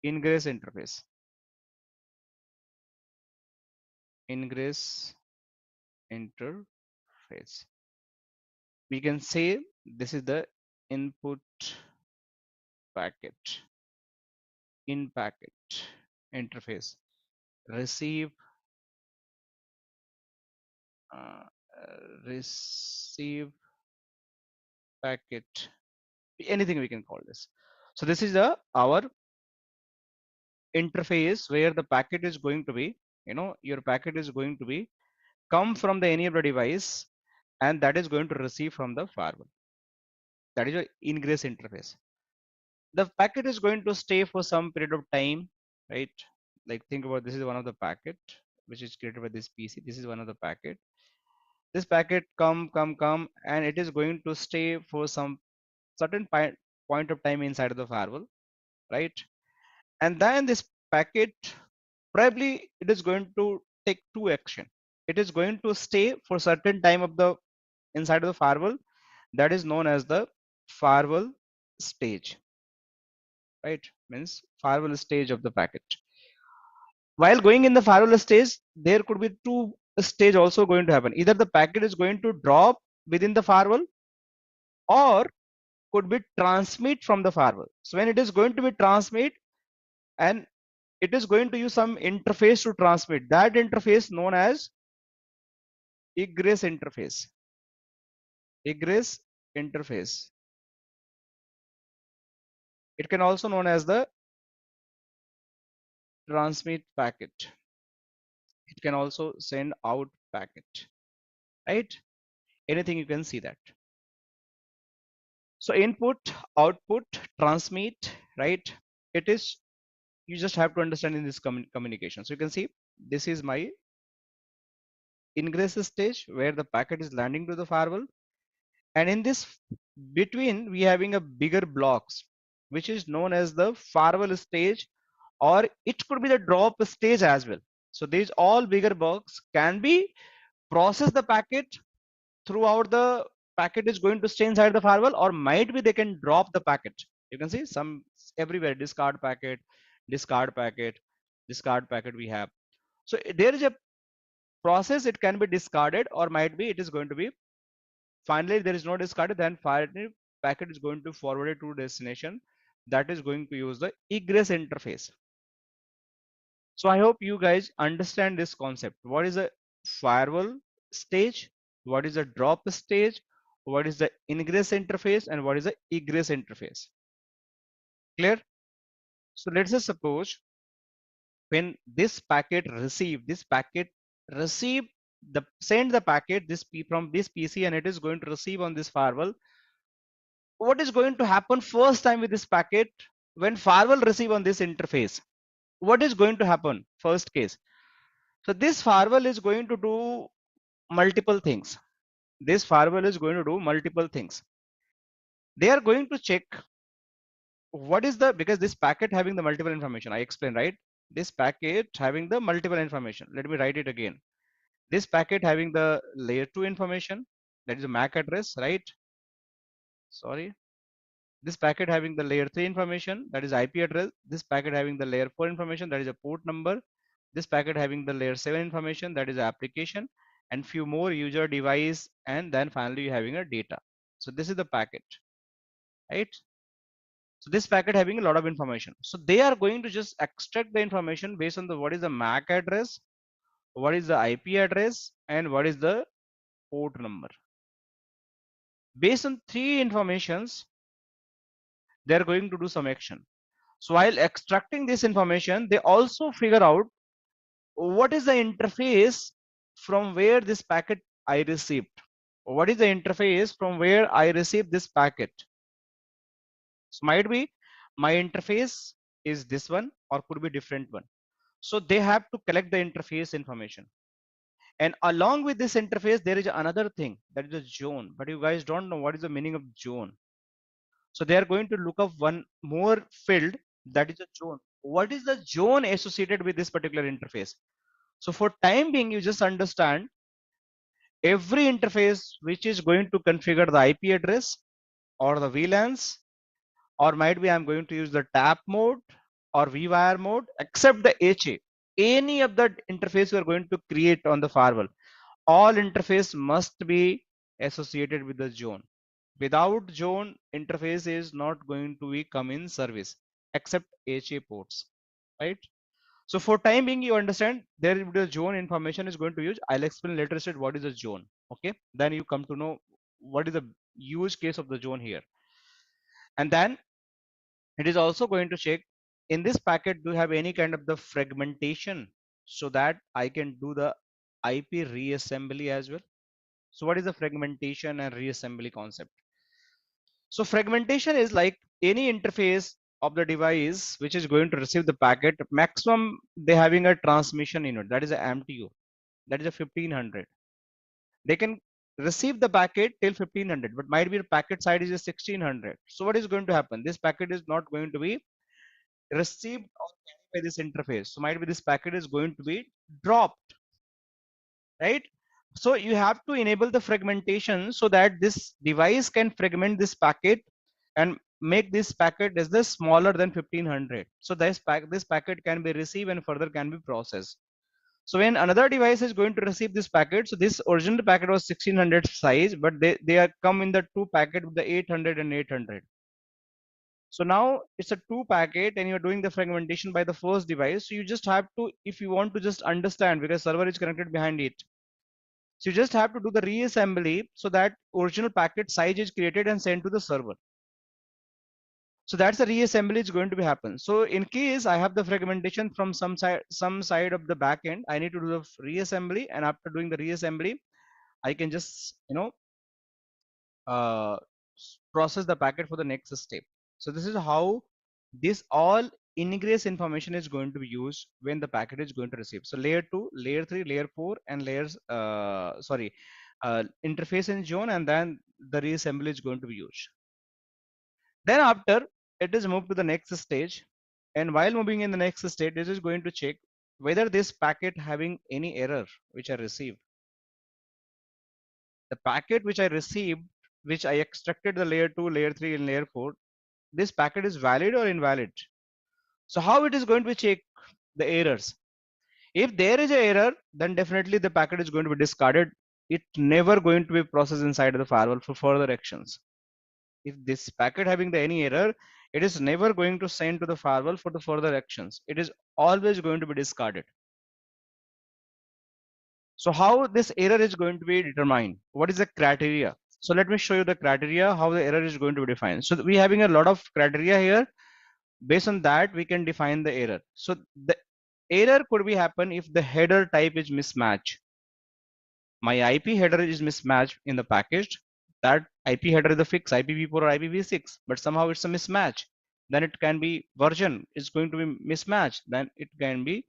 ingress interface. Ingress interface. We can say this is the input packet, in packet interface, receive receive packet, anything we can call this. So this is the our interface where the packet is going to be, your packet is going to be come from the any of the device, and that is going to receive from the firewall. That is your ingress interface. The packet is going to stay for some period of time, right? Like think about, this is one of the packet which is created by this PC. This is one of the packet. This packet come, and it is going to stay for some certain point of time inside of the firewall, right? And then this packet, probably it is going to take two action. It is going to stay for certain time of the inside of the firewall, that is known as the firewall stage, right? Means firewall stage of the packet. While going in the firewall stage, there could be two stage also going to happen. Either the packet is going to drop within the firewall, or could be transmit from the firewall. So when it is going to be transmit, and it is going to use some interface to transmit, that interface known as egress interface. Egress interface. It can also known as the transmit packet. It can also send out packet, right? Anything you can see that. So input, output, transmit, right? It is, you just have to understand in this communication. So you can see this is my ingress stage where the packet is landing to the firewall, and in this between we having a bigger blocks which is known as the firewall stage, or it could be the drop stage as well. So these all bigger blocks can be process the packet throughout the packet is going to stay inside the firewall, or might be they can drop the packet. You can see some everywhere, discard packet, discard packet, discard packet we have. So there is a process, it can be discarded, or might be it is going to be finally there is no discarded, then finally packet is going to forward it to destination, that is going to use the egress interface. So I hope you guys understand this concept. What is a firewall stage? What is a drop stage? What is the ingress interface? And what is the egress interface? Clear? So let's just suppose when this packet receive, send the packet from this PC, and it is going to receive on this firewall. What is going to happen first time with this packet when firewall receive on this interface? What is going to happen first case? So this firewall is going to do multiple things. This firewall is going to do multiple things. They are going to check what is the, because this packet having the multiple information, I explained, right? This packet having the multiple information. Let me write it again. This packet having the layer 2 information, that is a MAC address, right? Sorry. This packet having the layer 3 information, that is IP address. This packet having the layer 4 information, that is a port number. This packet having the layer 7 information, that is application, and few more user device, and then finally you having a data. So this is the packet, right? So this packet having a lot of information. So they are going to just extract the information based on the what is the MAC address, what is the IP address, and what is the port number. Based on three informations, they are going to do some action. So while extracting this information, they also figure out what is the interface from where this packet I received. What is the interface from where I received this packet? So might be my interface is this one, or could be different one. So they have to collect the interface information. And along with this interface, there is another thing, that is a zone. But you guys don't know what is the meaning of zone. So they are going to look up one more field, that is a zone. What is the zone associated with this particular interface? So for time being, you just understand every interface which is going to configure the IP address or the VLANs, or might be I'm going to use the tap mode or vwire mode, except the HA. Any of the interface we are going to create on the firewall, all interface must be associated with the zone. Without zone, interface is not going to be come in service except HA ports, right? So for time being, you understand there will be a zone information is going to use. I'll explain later state what is a zone. Okay, then you come to know what is the use case of the zone here. And then it is also going to check in this packet, do you have any kind of the fragmentation so that I can do the IP reassembly as well. So what is the fragmentation and reassembly concept? So fragmentation is like any interface of the device which is going to receive the packet, maximum they having a transmission unit, that is a MTU, that is a 1500. They can receive the packet till 1500, but might be the packet size is a 1600. So what is going to happen? This packet is not going to be received or carried by this interface. So might be this packet is going to be dropped, right? So you have to enable the fragmentation so that this device can fragment this packet and make this packet as the smaller than 1500. So this packet can be received and further can be processed. So when another device is going to receive this packet, so this original packet was 1600 size, but they are come in the two packet with the 800 and 800. So now it's a two packet and you're doing the fragmentation by the first device. So you just have to, if you want to just understand, because server is connected behind it. So you just have to do the reassembly so that original packet size is created and sent to the server. So that's the reassembly is going to be happen. So in case I have the fragmentation from some side of the backend, I need to do the reassembly, and after doing the reassembly, I can just process the packet for the next step. So this is how this all ingress information is going to be used when the packet is going to receive. So layer 2, layer 3, layer 4, and layers interface in zone, and then the reassembly is going to be used. Then after it is moved to the next stage, and while moving in the next stage, this is going to check whether this packet having any error which I received. The packet which I received, which I extracted the layer 2, layer 3, and layer 4, this packet is valid or invalid. So how it is going to check the errors? If there is an error, then definitely the packet is going to be discarded. It never going to be processed inside of the firewall for further actions. If this packet having the any error, it is never going to send to the firewall for the further actions. It is always going to be discarded. So how this error is going to be determined? What is the criteria? So let me show you the criteria, how the error is going to be defined. So we having a lot of criteria here. Based on that, we can define the error. So the error could be happen if the header type is mismatched. My IP header is mismatched in the package. That IP header is the fixed IPv4 or IPv6, but somehow it's a mismatch. Then it can be version is going to be mismatched. Then it can be,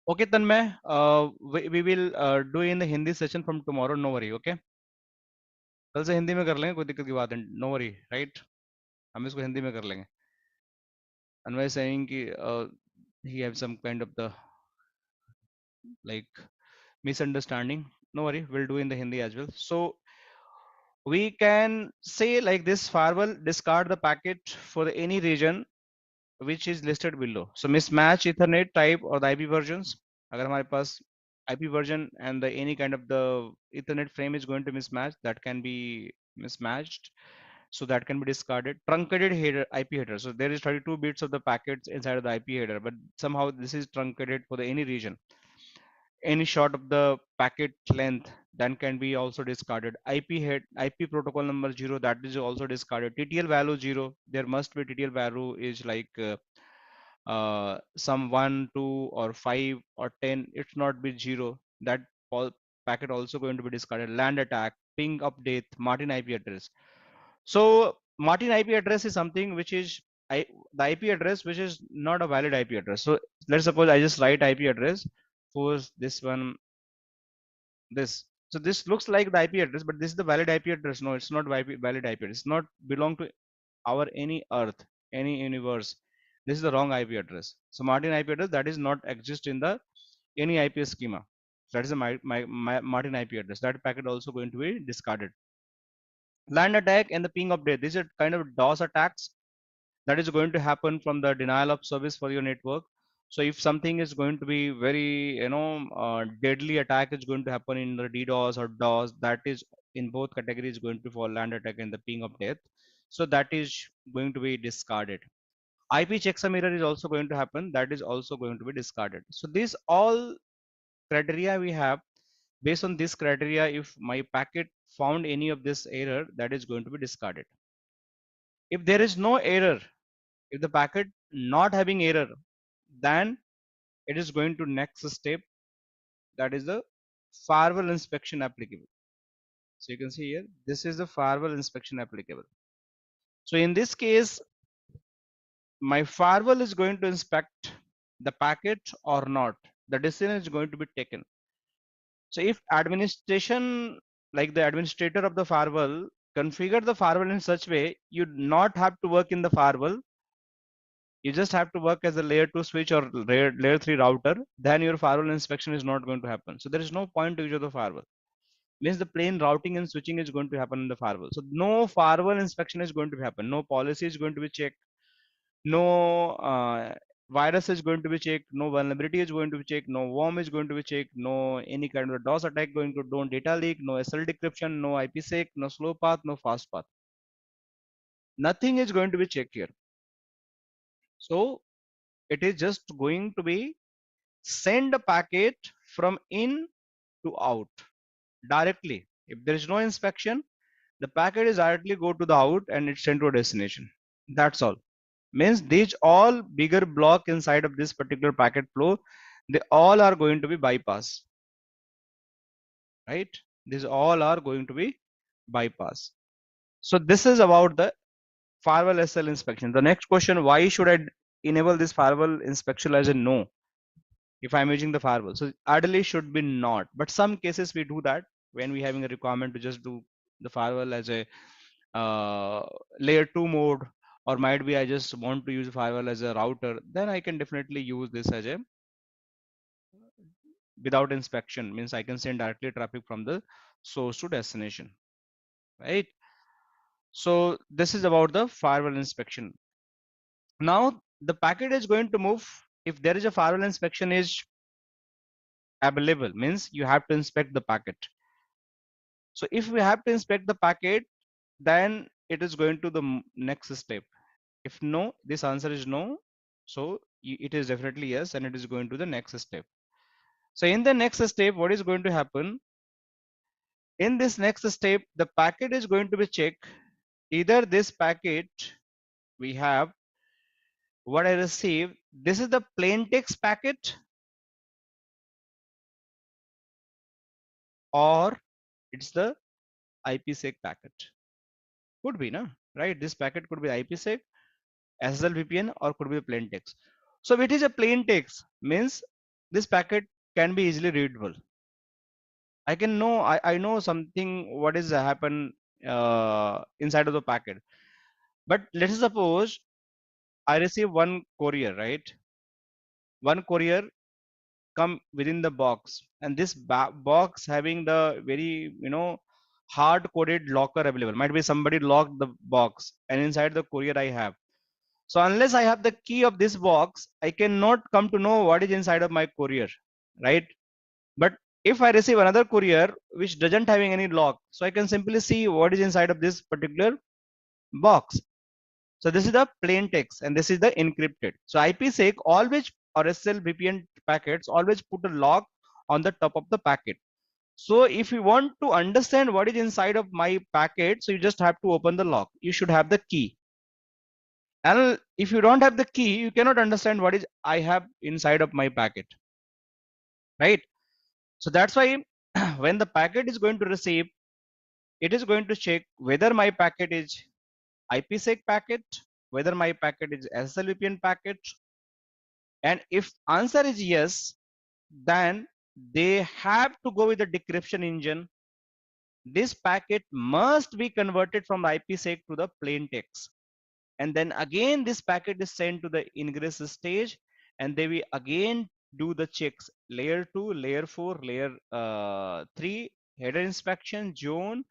Okay, Tanmay, we will do in the Hindi session from tomorrow. No worry, okay? कल से हिंदी में कर लेंगे, कोई दिक्कत की बात नहीं. No worry, right? हम इसको हिंदी में कर लेंगे. Anway saying कि he have some kind of the like misunderstanding. No worry, we'll do in the Hindi as well. So we can say like this: firewall discard the packet for any region which is listed below. So mismatch Ethernet type or the IP versions. अगर हमारे पास IP version and the any kind of the Ethernet frame is going to mismatch, that can be mismatched. So that can be discarded. Truncated header, IP header. So there is 32 bits of the packets inside of the IP header, but somehow this is truncated for the any region. Any short of the packet length then can be also discarded. IP protocol number 0, that is also discarded. TTL value 0, there must be TTL value is like some 1, 2, or 5 or 10. It's not be 0. That packet also going to be discarded. Land attack, ping update, Martin IP address. So Martin IP address is something which is the IP address which is not a valid IP address. So let's suppose I just write IP address for this one, this. So this looks like the IP address, but this is the valid IP address. No, it's not valid IP address. It's not belong to our any earth, any universe. This is the wrong IP address. So Martin IP address that is not exist in the any IP schema. That is the my Martin IP address. That packet also going to be discarded. Land attack and the ping update. These are kind of DOS attacks that is going to happen from the denial of service for your network. So if something is going to be very, deadly attack is going to happen in the DDoS or DOS, that is in both categories going to fall land attack and the ping of death. So that is going to be discarded. IP checksum error is also going to happen. That is also going to be discarded. So these all criteria we have. Based on this criteria, if my packet found any of this error, that is going to be discarded. If there is no error, if the packet not having error, then it is going to next step, that is the firewall inspection applicable. So you can see here, this is the firewall inspection applicable. So in this case, my firewall is going to inspect the packet or not. The decision is going to be taken. So if administration, like the administrator of the firewall, configure the firewall in such way, you not have to work in the firewall. You just have to work as a layer 2 switch or layer 3 router. Then your firewall inspection is not going to happen. So there is no point to use the firewall. Means the plain routing and switching is going to happen in the firewall. So no firewall inspection is going to happen. No policy is going to be checked. No virus is going to be checked. No vulnerability is going to be checked. No worm is going to be checked. No any kind of DOS attack going to do data leak. No SL decryption. No IPsec. No slow path. No fast path. Nothing is going to be checked here. So it is just going to be send a packet from in to out directly. If there is no inspection, the packet is directly go to the out and it's sent to a destination. That's all. Means these all bigger block inside of this particular packet flow, they all are going to be bypass, right? These all are going to be bypass. So this is about the firewall SL inspection. The next question, why should I enable this firewall inspection as a no if I'm using the firewall? So ideally should be not, but some cases we do that when we having a requirement to just do the firewall as a layer 2 mode, or might be I just want to use firewall as a router, then I can definitely use this as a without inspection. Means I can send directly traffic from the source to destination, right? So this is about the firewall inspection. Now the packet is going to move if there is a firewall inspection is available, means you have to inspect the packet. So if we have to inspect the packet, then it is going to the next step. If no, this answer is no, so it is definitely yes, and it is going to the next step. So in the next step, what is going to happen? In this next step, the packet is going to be checked. Either this packet we have what I received, this is the plain text packet, or it's the IPsec packet. Could be, no? Right? This packet could be IPsec, SSL VPN, or could be a plain text. So if it is a plain text, means this packet can be easily readable. I can know, I know something what is happen inside of the packet. But let's suppose I receive one courier, right? One courier come within the box, and this box having the very, hard coded locker available. Might be somebody locked the box, and inside the courier I have. So unless I have the key of this box, I cannot come to know what is inside of my courier, right? But if I receive another courier which doesn't having any lock, so I can simply see what is inside of this particular box. So this is the plain text and this is the encrypted. So IPsec always, or SSL VPN packets always put a lock on the top of the packet. So if you want to understand what is inside of my packet, so you just have to open the lock. You should have the key. And if you don't have the key, you cannot understand what is I have inside of my packet, right? So that's why when the packet is going to receive, it is going to check whether my packet is IPsec packet, whether my packet is SSL VPN packet. And if answer is yes, then they have to go with the decryption engine. This packet must be converted from IPsec to the plain text. And then again, this packet is sent to the ingress stage, and they will again do the checks: layer 2, layer 4, layer 3, header inspection, zone,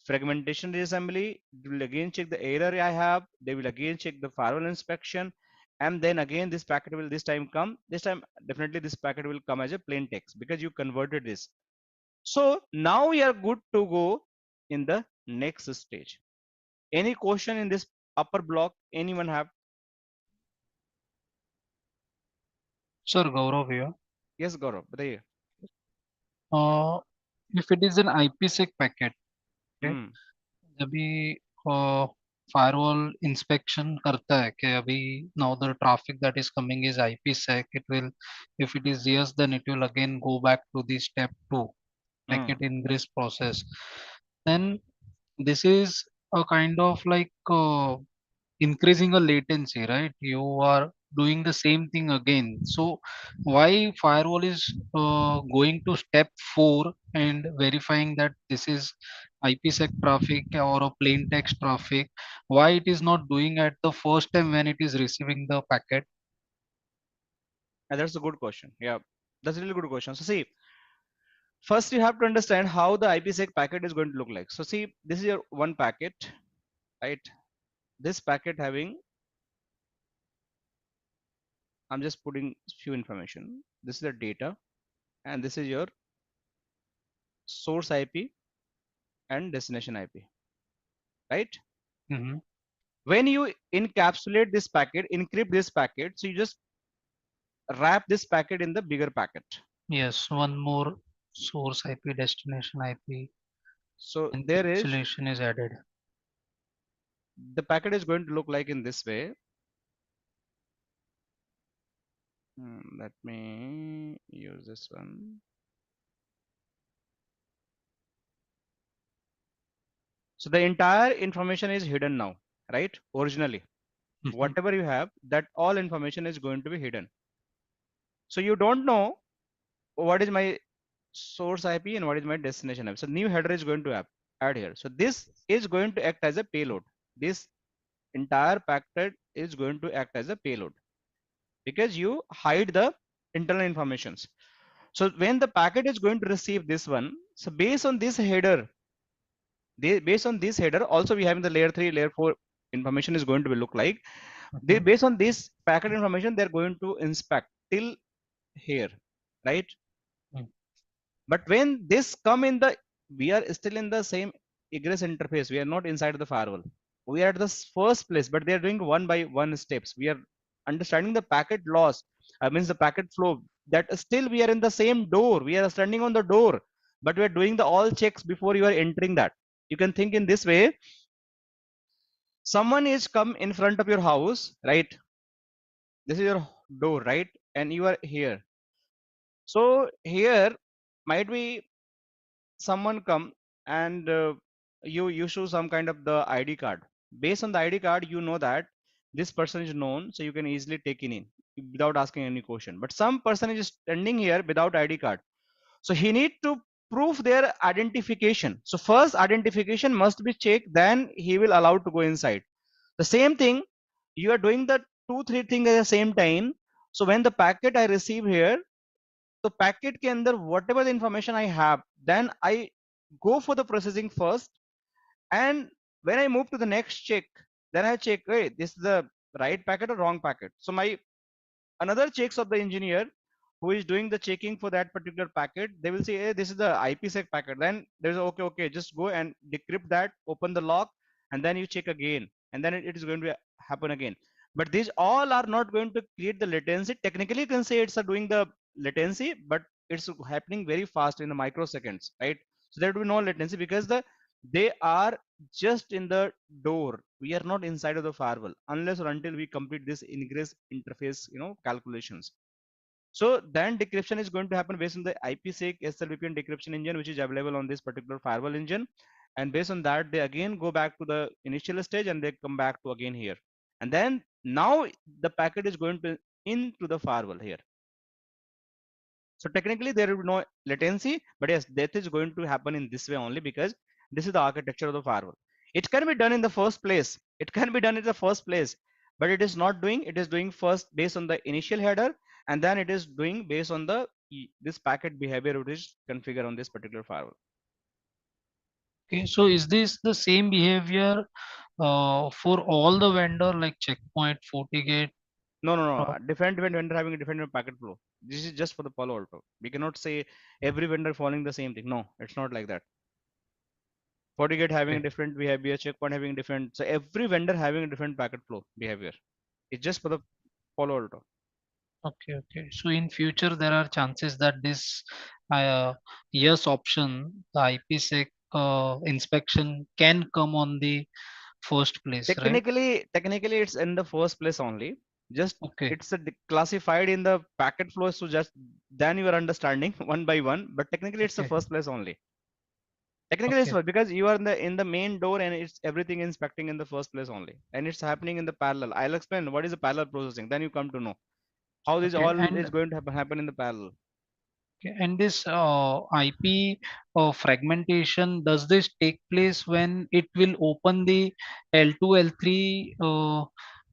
fragmentation reassembly. They will again check the error I have. They will again check the firewall inspection, and then again this packet will this time come. This time definitely this packet will come as a plain text because you converted this. So now we are good to go in the next stage. Any question in this upper block? Anyone have? Sir, Gaurav here. Yes, Gaurav. बताइए. If it is an IPsec packet, okay, Hmm. अभी firewall inspection करता है कि अभी now the traffic that is coming is IPsec. It will, if it is yes, then it will again go back to the step 2, packet ingress process. Then this is a kind of like increasing a latency, right? You are doing the same thing again. So why firewall is going to step 4 and verifying that this is IPsec traffic or a plain text traffic? Why it is not doing at the first time when it is receiving the packet? And that's a good question. Yeah, that's a really good question. So see, first you have to understand how the IPsec packet is going to look like. So see, this is your one packet, right? This packet having, I'm just putting few information. This is the data, and this is your source IP and destination IP, right? Mhm. When you encapsulate this packet, encrypt this packet, so you just wrap this packet in the bigger packet. Yes, one more source IP, destination IP, So there is, encapsulation is added. the packet is going to look like in this way. Let me use this one. So the entire information is hidden now, right? Originally, Mhm. whatever you have, that all information is going to be hidden. So you don't know what is my source IP and what is my destination IP. So new header is going to add here. So this is going to act as a payload. This entire packet is going to act as a payload because you hide the internal informations. So when the packet is going to receive this one, so based on this header, based on this header, also we have in the layer 3, layer 4 information is going to be look like. They, Mhm. based on this packet information, they're going to inspect till here, right? Mm. But when this come in the, we are still in the same egress interface. We are not inside the firewall. We are at the first place, but they are doing one by one steps. We are understanding the packet loss. Means the packet flow. That still we are in the same door. We are standing on the door, but we are doing the all checks before you are entering that. You can think in this way. Someone is come in front of your house, right? This is your door, right? And you are here. So here might be someone come and you issue some kind of the ID card. Based on the ID card, you know that this person is known, so you can easily take in without asking any question. But some person is standing here without ID card, so he need to prove their identification. So first identification must be checked, then he will allow to go inside. The same thing, you are doing the 2 3 things at the same time. So when the packet I receive here, तो packet के अंदर whatever the information I have, then I go for the processing first, and when I move to the next check, then I check, hey, this is the right packet or wrong packet. So my another checks of the engineer who is doing the checking for that particular packet, they will say, hey, this is the IPsec packet. Then there's okay, just go and decrypt that, open the lock, and then you check again, and then it is going to happen again. But these all are not going to create the latency. Technically, you can say it's doing the latency, but it's happening very fast in the microseconds, right? So there will be no latency because they are just in the door. We are not inside of the firewall unless or until we complete this ingress interface, calculations. So then decryption is going to happen based on the IPsec SLVPN decryption engine, which is available on this particular firewall engine. And based on that, they again go back to the initial stage and they come back to again here. And then now the packet is going to into the firewall here. So technically there will be no latency, but yes, that is going to happen in this way only because this is the architecture of the firewall. It can be done in the first place. It can be done in the first place, but it is not doing. It is doing first based on the initial header, and then it is doing based on the this packet behavior which is configured on this particular firewall. Okay, so is this the same behavior for all the vendor like Checkpoint, FortiGate? No, no, Oh, no. Different vendor having a different packet flow. This is just for the Palo Alto. We cannot say every vendor following the same thing. No, it's not like that. FortiGate having a okay. different behavior, Checkpoint having different. So every vendor having a different packet flow behavior. It's just for the Palo Alto. Okay, okay. So in future there are chances that this yes option, the IPsec inspection can come on the first place, right? Technically, it's in the first place only. Just Okay, it's classified in the packet flow. So just then you are understanding one by one. But technically, it's the okay, first place only. Technically, it's okay, first because you are in the main door and it's everything inspecting in the first place only, and it's happening in the parallel. I'll explain what is the parallel processing. Then you come to know how this okay. all is going to happen in the parallel. Okay, and this IP fragmentation, does this take place when it will open the L2, L3,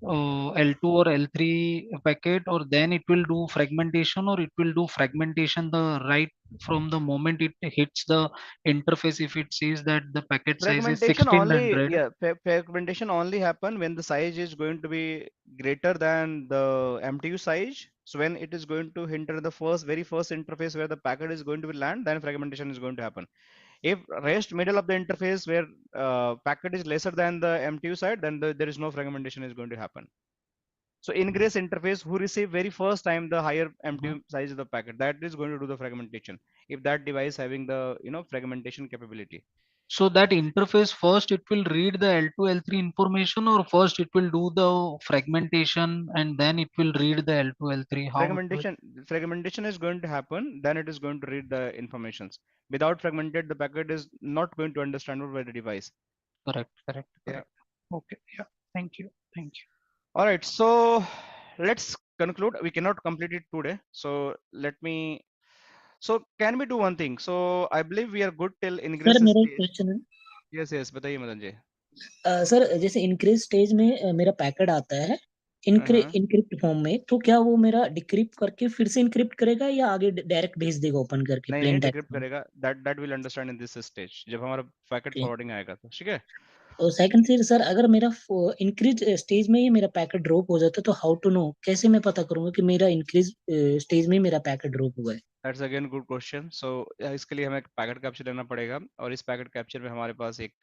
L2 or L3 packet, or then it will do fragmentation, or it will do fragmentation the right from the moment it hits the interface if it sees that the packet size is Fragmentation only, 1600? yeah, fragmentation only happen when the size is going to be greater than the MTU size. So when it is going to enter the very first interface where the packet is going to be land, then fragmentation is going to happen. If rest middle of the interface where packet is lesser than the MTU side, then there is no fragmentation is going to happen. So ingress interface who receive very first time the higher Mhm. MTU size of the packet, that is going to do the fragmentation. If that device having the fragmentation capability. So that interface first it will read the L2, L3 information, or first it will do the fragmentation and then it will read the L2, L3. How it will? Fragmentation is going to happen, then it is going to read the informations. Without fragmented, the packet is not going to understand by the device. Correct, correct, Yeah. correct. Okay, yeah. Thank you, thank you. All right. So let's conclude. We cannot complete it today. So let me. So can we do one thing? So I believe we are good till sir ingress मेरा एक stage. Question है Yes, yes. बताइए Madan ji. Sir जैसे increase stage में मेरा packet आता है Uh-huh. Encrypt form में तो क्या वो मेरा डिक्रिप्ट करके फिर से इनक्रिप्ट करेगा या आगे डायरेक्ट भेज देगा ओपन करके नहीं नहीं प्लेन डिक्रिप्ट टेक्स्ट में करेगा. That will understand in this stage. जब हमारा पैकेट ओके फॉरवर्डिंग आएगा तो ठीक है. और सेकंड से सर अगर मेरा इंक्रीज स्टेज में ही मेरा पैकेट ड्रॉप हो जाता है तो हाउ टू नो कैसे मैं पता करूंगा कि मेरा इंक्रीज स्टेज में ही मेरा पैकेट ड्रॉप हुआ है That's again good question. So इसके लिए हमें पैकेट कैप्चर लेना पड़ेगा और इस पैकेट कैप्चर में हमारे पास एक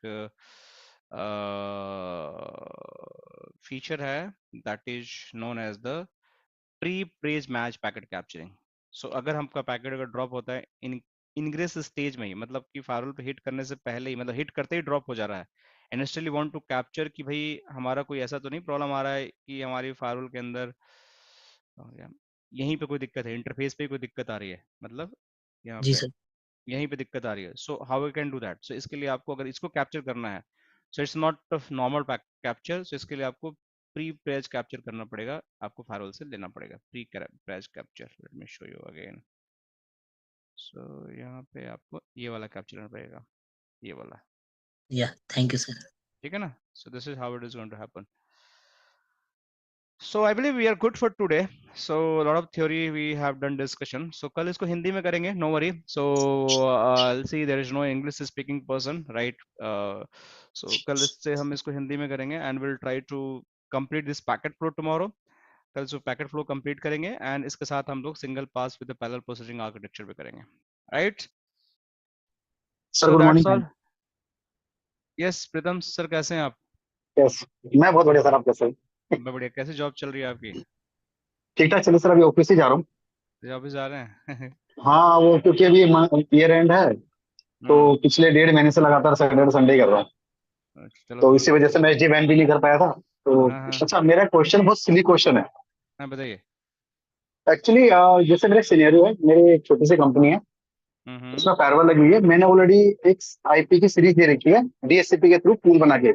फीचर है that is known as the pre-praise match packet capturing. So अगर हमका पैकेट अगर ड्रॉप होता है इनग्रेस स्टेज में ही मतलब कि फायरवॉल पे हिट करने से पहले ही मतलब हिट करते ही ड्रॉप हो जा रहा है and still you want to capture कि भाई हमारा कोई ऐसा तो नहीं प्रॉब्लम आ रहा है कि हमारी फायरवॉल के अंदर यहीं पे कोई दिक्कत है इंटरफेस पे कोई दिक्कत आ रही है मतलब यहाँ जी पे सर यहीं पे दिक्कत आ रही है so how we can do that so इसके लिए आपको अगर इसको कैप्चर करना है so it's not normal capture so इसके लिए आपको प्री प्रेज कैप्चर करना पड़ेगा आपको फायरवॉल से लेना पड़ेगा pre praise capture let me show you again so यहाँ पे आपको ये वाला कैप्चर करना पड़ेगा ये वाला या थैंक यू सर ठीक है ना so this is how it is going to happen So I believe we are good for today. So a lot of theory we have done discussion. So कल इसको हिंदी में करेंगे, no worry. So I'll see there is no English speaking person, right? So कल इससे हम इसको हिंदी में करेंगे and we'll try to complete this packet flow tomorrow. कल जो packet flow complete करेंगे and इसके साथ हम लोग single pass with the parallel processing architecture पे करेंगे, right? Sir So good that's morning. all. Yes, Pritam sir कैसे हैं आप? यस मैं बहुत बढ़िया सर, आप कैसे हैं? मैं बढ़िया. कैसी जॉब चल रही है आपकी? ठीक ठाक चलिए सर, अभी ऑफिस ही जा रहा हूँ। ऑफिस जा रहे हैं? हाँ वो क्योंकि अभी ईयर एंड है तो पिछले 1.5 महीने से लगातार सैटरडे संडे कर रहा हूँ, चलो तो गुड इसी वजह से मैं एसडी बैन भी नहीं कर पाया था। तो हाँ हाँ अच्छा, मेरा क्वेश्चन बहुत सिली क्वेश्चन है हाँ बताइए. एक्चुअली। जैसे मेरा सिनेरियो है, मेरी एक छोटी सी कंपनी है, उसमें फायरवॉल लगी हुई है। मैंने ऑलरेडी एक आईपी की सीरीज दे रखी है डीएससीपी के थ्रू पूल बना के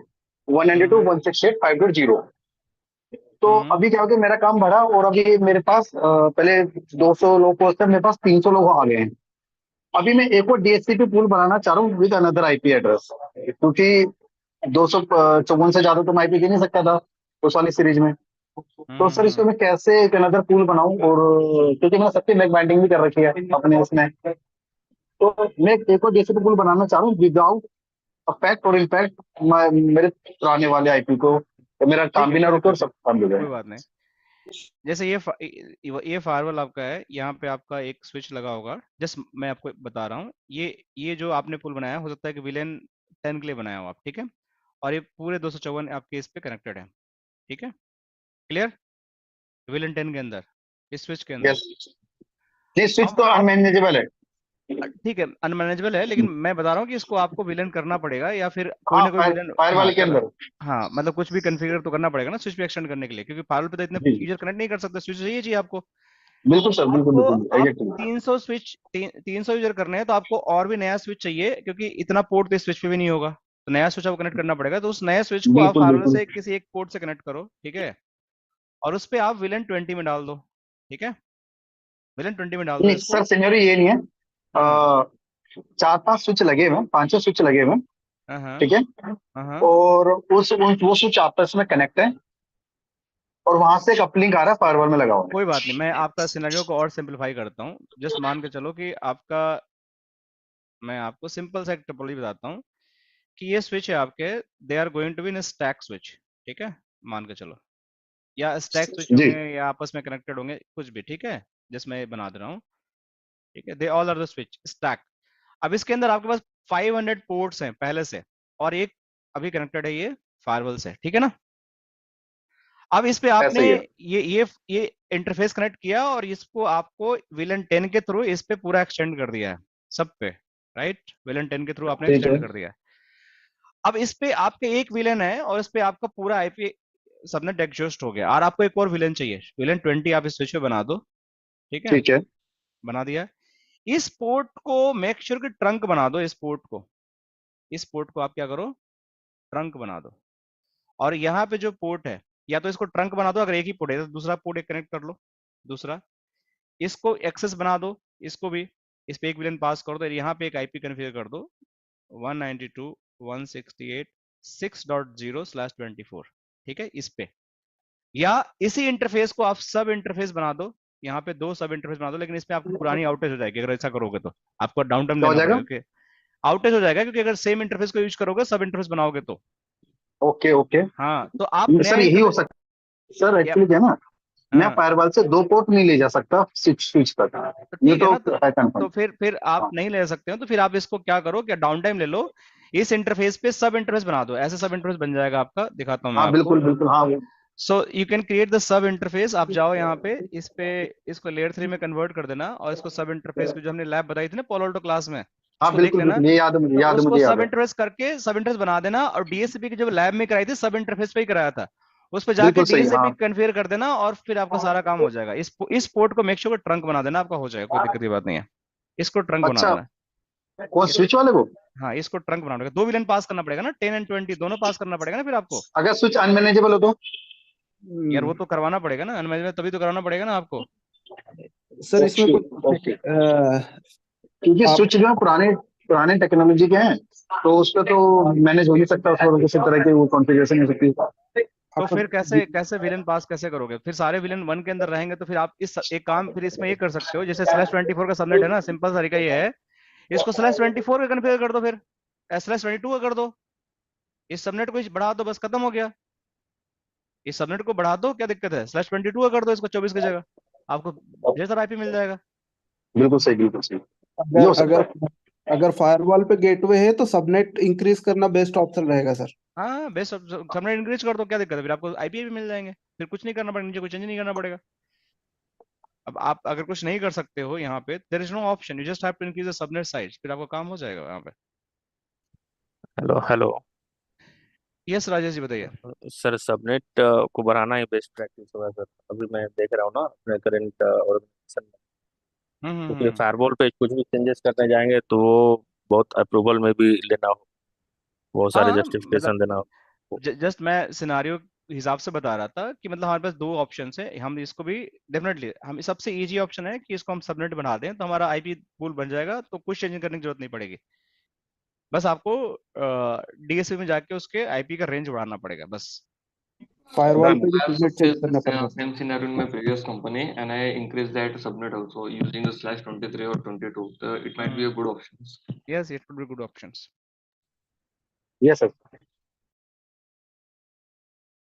192.168.5.0। तो अभी क्या हो गया, मेरा काम बढ़ा और अभी मेरे पास पहले 200 लोग पोस्ट थे, मेरे पास 300 लोग आ गए हैं। अभी मैं एक और डीएससीपी पूल बनाना चाह रहा हूँ विद अनदर आईपी एड्रेस, क्योंकि 254 से ज्यादा तो मैं आईपी दे नहीं सकता था उस वाली सीरीज में। तो सर इसको मैं कैसे एक अनदर पूल बनाऊं, और क्योंकि मैंने सबकी बैक बाइंडिंग भी कर रखी है अपने उसमें, तो मैं एक और डीएससीपी पूल बनाना चाह रहा हूँ विदाउट अफेक्ट और इम्पैक्ट मेरे पुराने वाले आईपी को, तो मेरा ठीक काम है भी ना कोई रुके और दिक्कत सब नहीं काम भी हो कोई जाए। बात नहीं. जैसे ये फायरवॉल आपका है, यहाँ पे आपका एक स्विच लगा होगा। जस्ट मैं आपको बता रहा हूँ, ये जो आपने पुल बनाया हो सकता है कि विलेन 10 के लिए बनाया हो आप, ठीक है। और ये पूरे 254 आपके इस पे कनेक्टेड है, ठीक है, क्लियर। विलेन 10 के अंदर, इस स्विच के अंदर। यस, ये स्विच अब तो अनमैनेजेबल है। ठीक है, अनमैनेजेबल है, लेकिन मैं बता रहा हूँ कि इसको आपको विलेन करना पड़ेगा, या फिर कोई हाँ, ना कोई विलेन, फायर हाँ वाले के अंदर। हाँ, मतलब कुछ भी कन्फिगर तो करना पड़ेगा ना स्विच पे एक्सटेंड करने के लिए, क्योंकि फायरवॉल पे तो इतने जी, यूजर कनेक्ट नहीं कर सकते, स्विच चाहिए चाहिए आपको। बिल्कुल सर, बिल्कुल आपको बिल्कुल आप एग्जैक्टली। 300 स्विच 300 यूजर करने हैं, तो आपको और भी नया स्विच चाहिए, क्योंकि इतना पोर्ट तो इस स्विच पे भी नहीं होगा, तो नया स्विच आपको कनेक्ट करना पड़ेगा। तो उस नए स्विच को आप बिल्कुल फायरवॉल बिल्कुल। से किसी एक पोर्ट से कनेक्ट करो, ठीक है, और उस पे आप विलेन 20 में डाल दो, ठीक है, विलेन 20 में डाल दो नहीं इसको। सर, सिनेरियो ये नहीं है। हाँ 4-5 स्विच लगे हुए हैं, 5-6 स्विच लगे हुए हैं, हाँ हाँ ठीक है। हाँ और वो स्विच आपस में कनेक्ट है, और वहां से एक अपलिंक आ रहा है फायरवॉल में लगा हुआ है। कोई बात नहीं, मैं आपका सिनेरियो को और सिंपलीफाई करता हूँ। जस्ट मान के चलो कि आपका, मैं आपको सिंपल सा एक टोपोलॉजी बताता हूँ कि ये स्विच है आपके, they are going to be in stack switch, ठीक है, मान के चलो, या स्टैक स्विच जी, होंगे या आपस में कनेक्टेड होंगे, कुछ भी, ठीक है, जिस मैं बना दे रहा हूँ, ठीक है, they all are the switch stack. अब इसके अंदर आपके पास 500 पोर्ट्स हैं पहले से, और एक अभी कनेक्टेड है ये फायरवॉल से, ठीक है ना। अब इस पे ऐसा आपने ही है। ये इंटरफेस कनेक्ट किया, और इसको आपको विलन 10 के थ्रू इस पे पूरा एक्सटेंड कर दिया है सब पे, राइट, विलन 10 के थ्रू आपने ठीक है। एक्सटेंड कर दिया है। अब इस पे आपके एक विलन है, और इस पे आपका पूरा आईपी सबनेट एग्जॉस्ट हो गया, और आपको एक और विलन चाहिए, विलन 20 आप इस स्विच पे बना दो, ठीक है, ठीक है। बना दिया। इस पोर्ट को मेक श्योर कि ट्रंक बना दो, इस पोर्ट को आप क्या करो, ट्रंक बना दो। और यहाँ पे जो पोर्ट है, या तो इसको ट्रंक बना दो, अगर एक ही पोर्ट है तो दूसरा पोर्ट एक कनेक्ट कर लो, दूसरा, इसको एक्सेस बना दो, इसको भी इस पे एक विलन पास कर दो, यहाँ पे एक आईपी कन्फिगर कर दो 192.168.6.0/24, ठीक है, इस पे, या इसी इंटरफेस को आप सब इंटरफेस बना दो, यहाँ पे 2 सब इंटरफेस बना दो, लेकिन इस पे आपको पुरानी आउटेज हो जाएगी अगर ऐसा करोगे, तो आपको डाउन टाइम क्या हो लेना जाएगा? पड़ेगा, क्योंकि आउटेज हो जाएगा, क्योंकि अगर सेम इंटरफेस को यूज करोगे, सब इंटरफेस बनाओगे तो। Okay okay. हाँ, तो आप नया सर यही हो इंटरफेस, सकता है सर, या एक्चुअली क्या है ना, मैं हाँ, फायरवॉल से 2 पोर्ट नहीं ले जा सकता स्विच स्विच तक। तो ये ठीक है तो ना, है कंफर्म। तो फिर आप हाँ नहीं ले सकते हो, तो फिर आप इसको क्या करो, क्या डाउन टाइम ले लो, इस इंटरफेस पे सब इंटरफेस बना दो, ऐसे सब इंटरफेस बन जाएगा आपका, दिखाता हूँ मैं हाँ, आपको। बिल्कुल बिल्कुल, हाँ वो। So you can create the sub interface, आप जाओ यहाँ पे, इस पे इसको लेयर 3 में कन्वर्ट कर देना, और इसको सब इंटरफेस को जो हमने लैब बताई थी ना पोलो क्लास में, हाँ उसको देख बिल्कुल लेना। बिल्कुल, ये याद है मुझे, तो याद है, उसको मुझे याद सब है। इंटरफेस करके सब इंटरफेस बना देना, और डीएससीपी की जब लैब में कराई थी सब इंटरफेस पे ही कराया था, उस पर जाके बिल्कुल सही, डीएससीपी हाँ। कन्फिगर कर देना, और फिर आपका सारा काम हो जाएगा। इस पोर्ट को मेक श्योर ट्रंक बना देना, आपका हो जाएगा, कोई दिक्कत की बात नहीं है, इसको ट्रंक बना अच्छा, देना। कौन स्विच वाले को? हाँ, इसको ट्रंक बनाना पड़ेगा, 2 विलन पास करना पड़ेगा ना, 10 एंड 20 दोनों पास करना पड़ेगा ना फिर आपको। अगर स्विच अनमैनेजेबल हो तो? यार वो तो करवाना पड़ेगा ना, अनमैनेजेबल तभी तो कराना पड़ेगा ना आपको। सर इसमें ओके कुछ ओके। क्योंकि आप स्विच जो है पुराने पुराने टेक्नोलॉजी के हैं, तो उस पर तो मैनेज हो नहीं सकता, उसमें किसी तरह की वो कॉन्फ़िगरेशन हो सकती है। तो आपका फिर कैसे कैसे विलन पास कैसे करोगे, फिर सारे विलन 1 के अंदर रहेंगे, तो फिर आप इस एक काम फिर इसमें ये कर सकते हो, जैसे /24 का सबनेट है ना, सिंपल तरीका ये है, इसको /24 का कन्फिगर कर दो, फिर /22 का कर दो, इस सबनेट को बढ़ा दो, बस खत्म हो गया। इस सबनेट को बढ़ा दो, क्या दिक्कत है, /22 का कर दो इसको 24 की जगह, आपको ढेर सारा आईपी मिल जाएगा। बिल्कुल सही, बिल्कुल सही। ये अगर हो सकता अगर है। अगर फायरवॉल पे गेटवे है तो सबनेट इंक्रीज करना बेस्ट ऑप्शन रहेगा सर। हाँ, बेस्ट सबनेट इंक्रीज कर दो, क्या दिक्कत है, फिर आपको आईपी भी मिल जाएंगे, फिर कुछ नहीं करना पड़ेगा, नीचे कुछ चेंज नहीं करना पड़ेगा। अब आप अगर कुछ नहीं कर सकते हो यहाँ पे, there is no option, you just have to increase the subnet size, फिर आपका काम हो जाएगा यहाँ पे। Hello hello. Yes Rajesh ji बताइए। सर सबनेट को बढ़ाना ही बेस्ट प्रैक्टिस होगा सर। अभी मैं देख रहा हूँ ना अपने करंट ऑर्गेनाइजेशन में, क्योंकि हम्म। फायरवॉल पे कुछ भी चेंजेस करने जाएंगे तो वो बहुत अप्रूवल में भी लेना हो, बहुत सारे हाँ मतलब जस्टिफिकेशन देना हो। जस्ट मैं सिनारियो हिसाब से बता रहा था कि मतलब हमारे पास 2 ऑप्शन है, हम इसको भी डेफिनेटली, हम सबसे इजी ऑप्शन है कि इसको हम सबनेट बना दें, तो हमारा आईपी पूल बन जाएगा, तो कुछ चेंज करने की जरूरत नहीं पड़ेगी, बस आपको डीएसपी में जाके उसके आईपी का रेंज बढ़ाना पड़ेगा बस। Firewall done. पे भी I also subnet change faced करना this पड़ेगा। same scenario in my previous company, and I increased that subnet also using the /23 or 22. It might be a good option. Yes, it would be good options. ये sir.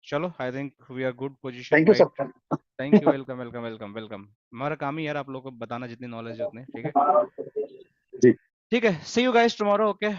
चलो, I think we are good position, thank you right? Sir. Thank you, welcome welcome welcome welcome. हमारा काम ही यार आप लोगों को बताना, जितनी नॉलेज है उतनी, ठीक है? जी ठीक है, सी यू गाइस टुमारो, ओके।